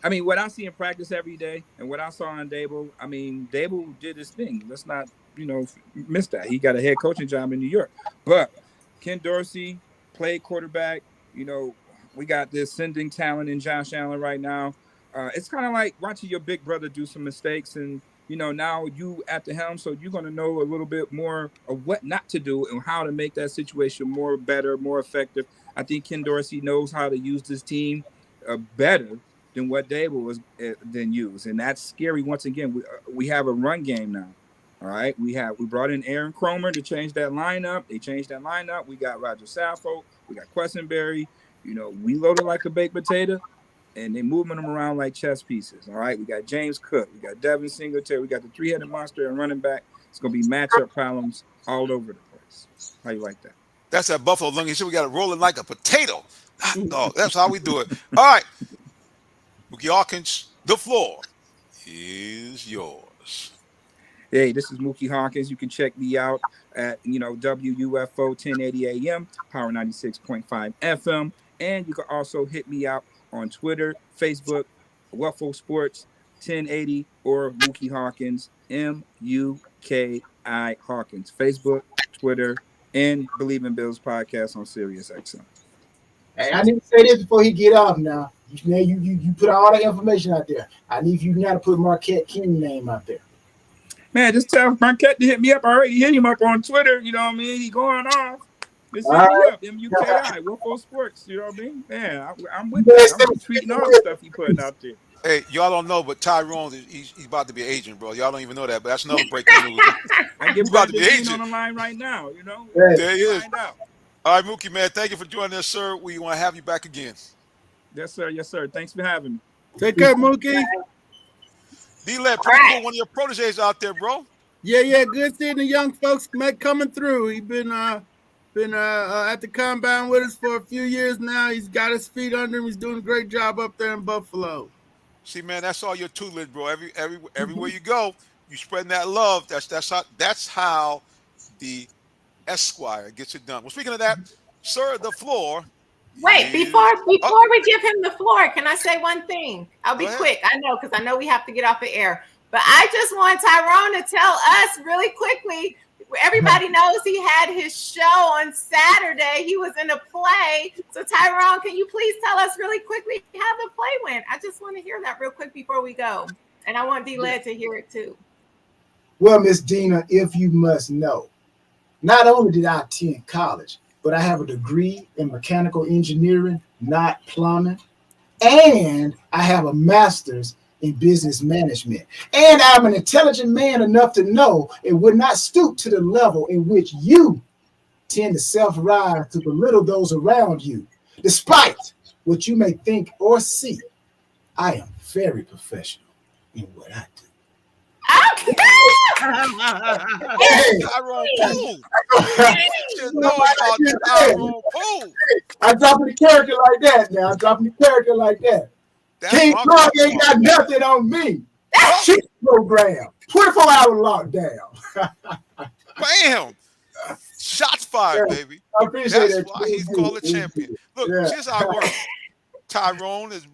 S10: what I see in practice every day and what I saw on Dable, Dable did his thing. Let's not, miss that. He got a head coaching job in New York. But Ken Dorsey played quarterback. We got this ascending talent in Josh Allen right now. It's kind of like watching your big brother do some mistakes, and now you at the helm, so you're going to know a little bit more of what not to do and how to make that situation more better, more effective. I think Ken Dorsey knows how to use this team better than what Dable was then used, and that's scary. Once again, we have a run game now. All right, we brought in Aaron Cromer to change that lineup. They changed that lineup. We got Roger Saffold. We got Quessenberry. We loaded like a baked potato, and they moving them around like chess pieces. All right, we got James Cook. We got Devin Singletary. We got the three-headed monster and running back. It's going to be matchup problems all over the place. How you like that?
S1: That's that Buffalo lung. He said we got to roll it like a potato. No, that's how we do it. All right. Mookie Hawkins, the floor is yours.
S10: Hey, this is Mookie Hawkins. You can check me out at, WUFO 1080 AM, Power 96.5 FM. And you can also hit me out on Twitter, Facebook, Wuffo Sports 1080, or Mookie Hawkins, MUKI Hawkins. Facebook, Twitter, and Believe in Bills podcast on Sirius XM.
S4: Hey, I need to say this before he get off now. You put all the information out there. I need you now to put Marquette King name out there.
S10: Man, just tell Marquette to hit me up. I already hit him up on Twitter. You know what I mean? He going off. Just hit me up. MUKI, Wuffo Sports. You know what I mean? Man, I'm with that. I'm tweeting all the stuff he putting out there.
S1: Hey, y'all don't know, but Tyrone, he's about to be an agent, bro. Y'all don't even know that, but that's another breaking news.
S10: I get about to be agent on the line right now,
S1: There he is. All right, Mookie, man, thank you for joining us, sir. We want to have you back again.
S10: Yes, sir. Yes, sir. Thanks for having me.
S9: Take care, Mookie.
S1: D-Led, pretty cool. One of your proteges out there, bro.
S9: Yeah. Good seeing the young folks coming through. He's been at the combine with us for a few years now. He's got his feet under him. He's doing a great job up there in Buffalo.
S1: See, man, that's all your tutelage, bro. Everywhere you go, you spreading that love. That's how the Esquire gets it done. Well, speaking of that, sir, the floor.
S3: Wait, before we give him the floor, can I say one thing? I'll be quick. I know we have to get off the air. But I just want Tyrone to tell us really quickly. Everybody knows he had his show on Saturday. He was in a play. So Tyrone, can you please tell us really quickly how the play went? I just want to hear that real quick before we go. And I want D-Led to hear it too.
S4: Well, Miss Dina, if you must know, not only did I attend college, but I have a degree in mechanical engineering, not plumbing, and I have a master's in business management. And I'm an intelligent man enough to know it would not stoop to the level in which you tend to self-rise to belittle those around you. Despite what you may think or see, I am very professional in what I do. I'm dropping the character like that. King Kong ain't got nothing on me. Cheat program. 24-hour lockdown.
S1: Bam! Shots fired, baby.
S4: I appreciate
S1: That's why he's called a champion. Look, here's how it works. Tyrone is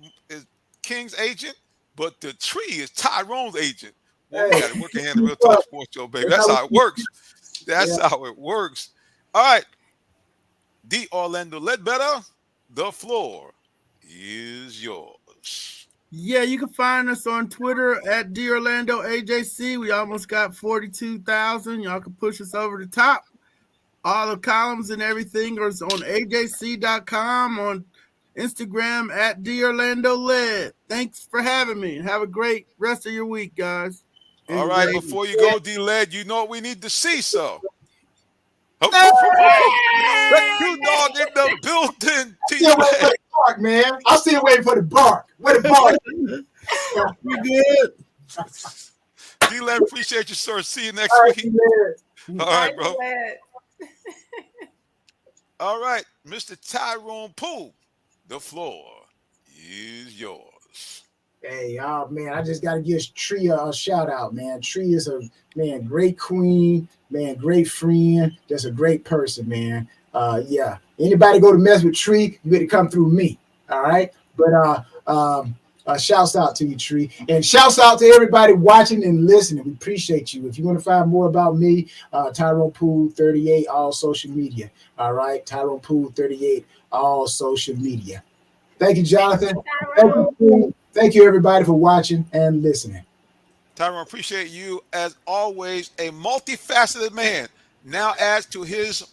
S1: King's agent, but the tree is Tyrone's agent. Well, we got to work hand in the Real Talk Sports Show, baby. That's how it works. That's how it works. All right. D. Orlando Ledbetter, the floor is yours.
S9: Yeah, you can find us on Twitter at DOrlandoAJC. We almost got 42,000. Y'all can push us over the top. All the columns and everything is on AJC.com, on Instagram at DOrlandoLed. Thanks for having me. Have a great rest of your week, guys.
S1: All
S9: And
S1: right,
S9: ladies.
S1: before you go, D-Led, you know what we need to see, so. Oh, let you dog in the building,
S4: Still waiting for
S1: D-Led.
S4: the bark, man. I'm still waiting for the bark. Where the bark?
S9: You good?
S1: D-Led, appreciate you, sir. See you next
S4: All right,
S1: week.
S4: man.
S1: All right, bro.
S3: Led.
S1: All right, Mr. Tyrone Poole, the floor is yours.
S4: Hey, man, I just gotta give Tree a shout out, man. Tree is a great queen, man, great friend, just a great person, man. Yeah. Anybody go to mess with Tree, you better come through me. All right. But shouts out to you, Tree. And shouts out to everybody watching and listening. We appreciate you. If you want to find more about me, Tyrone Poole 38, all social media. All right. Tyrone Poole 38, all social media. Thank you, Jonathan. Thank you, everybody, for watching and listening.
S1: Tyrone, appreciate you as always. A multifaceted man now adds to his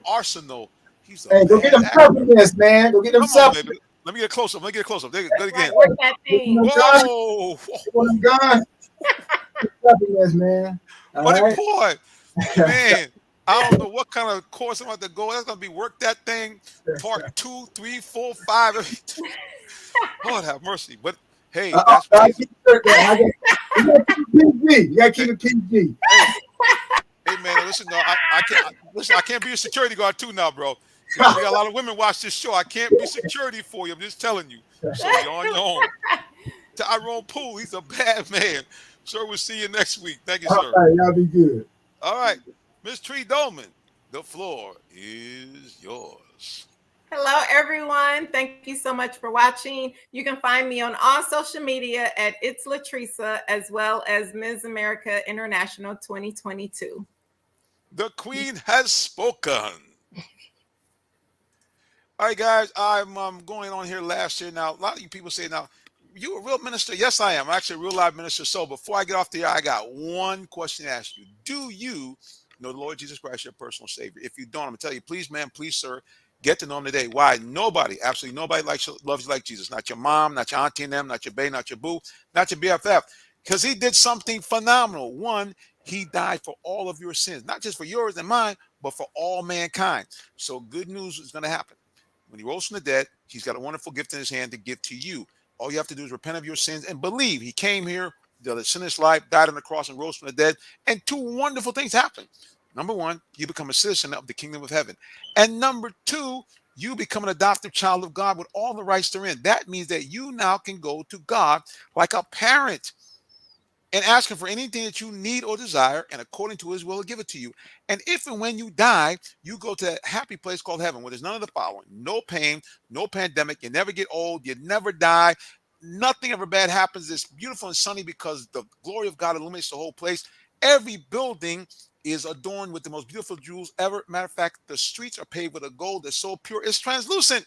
S1: arsenal. He's a
S4: Hey, go get them supplements, man. Go get them supplements.
S1: Baby. Let me get close up. Let me get close up. There, good again.
S3: Work that thing.
S1: Whoa.
S4: When I'm gone, supplements, man. All
S1: Buddy
S4: right?
S1: boy, man. I don't know what kind of course I'm about to go. That's gonna be work that thing. Part 2, 3, 4, 5. Lord have mercy. But hey, that's what
S4: you gotta keep it PG.
S1: Hey man, listen, no, I can't listen, I can't be a security guard too now, bro. We got a lot of women watch this show. I can't be security for you. I'm just telling you. So you're on your own. Tyrone Poole, he's a bad man. Sir, we'll see you next week. Thank you, sir.
S4: All right, y'all be good.
S1: All right. Miss Tree Dolman, the floor is yours.
S3: Hello, everyone. Thank you so much for watching. You can find me on all social media at It's Latresa, as well as Ms. America International 2022.
S1: The Queen has spoken. All right, guys, I'm going on here last year. Now, a lot of you people say, now, you a real minister? Yes, I am. I'm actually a real live minister. So before I get off the air, I got one question to ask you. Do you know the Lord Jesus Christ, your personal Savior? If you don't, I'm going to tell you, please, ma'am, please, sir, get to know him today. Why? Nobody, absolutely nobody loves you like Jesus. Not your mom, not your auntie and them, not your bae, not your boo, not your BFF. Because he did something phenomenal. One, he died for all of your sins, not just for yours and mine, but for all mankind. So good news is going to happen. When he rose from the dead, he's got a wonderful gift in his hand to give to you. All you have to do is repent of your sins and believe he came here, lived a sinless life, died on the cross, and rose from the dead. And two wonderful things happen. Number one, you become a citizen of the kingdom of heaven. And number two, you become an adopted child of God with all the rights therein. That means that you now can go to God like a parent and ask him for anything that you need or desire, and according to his will, he'll give it to you. And if and when you die, you go to that happy place called heaven, where there's none of the following: no pain, no pandemic, you never get old, you never die, nothing ever bad happens. It's beautiful and sunny because the glory of God illuminates the whole place. Every building is adorned with the most beautiful jewels ever. Matter of fact, the streets are paved with a gold that's so pure it's translucent,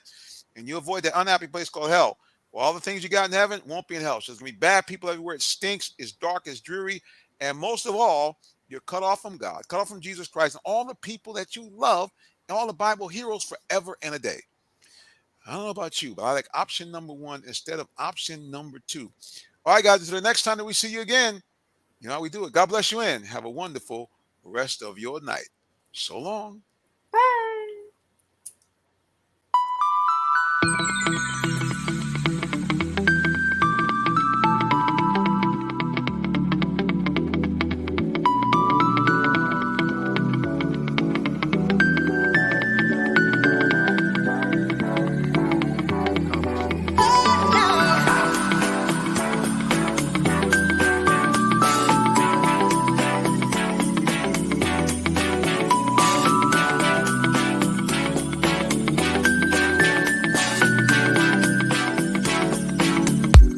S1: and you avoid that unhappy place called hell. Well, all the things you got in heaven won't be in hell. So there's going to be bad people everywhere. It stinks. It's dark. It's dreary. And most of all, you're cut off from God, cut off from Jesus Christ, and all the people that you love, and all the Bible heroes forever and a day. I don't know about you, but I like option number one instead of option number two. All right, guys, until the next time that we see you again, you know how we do it. God bless you and have a wonderful rest of your night. So long.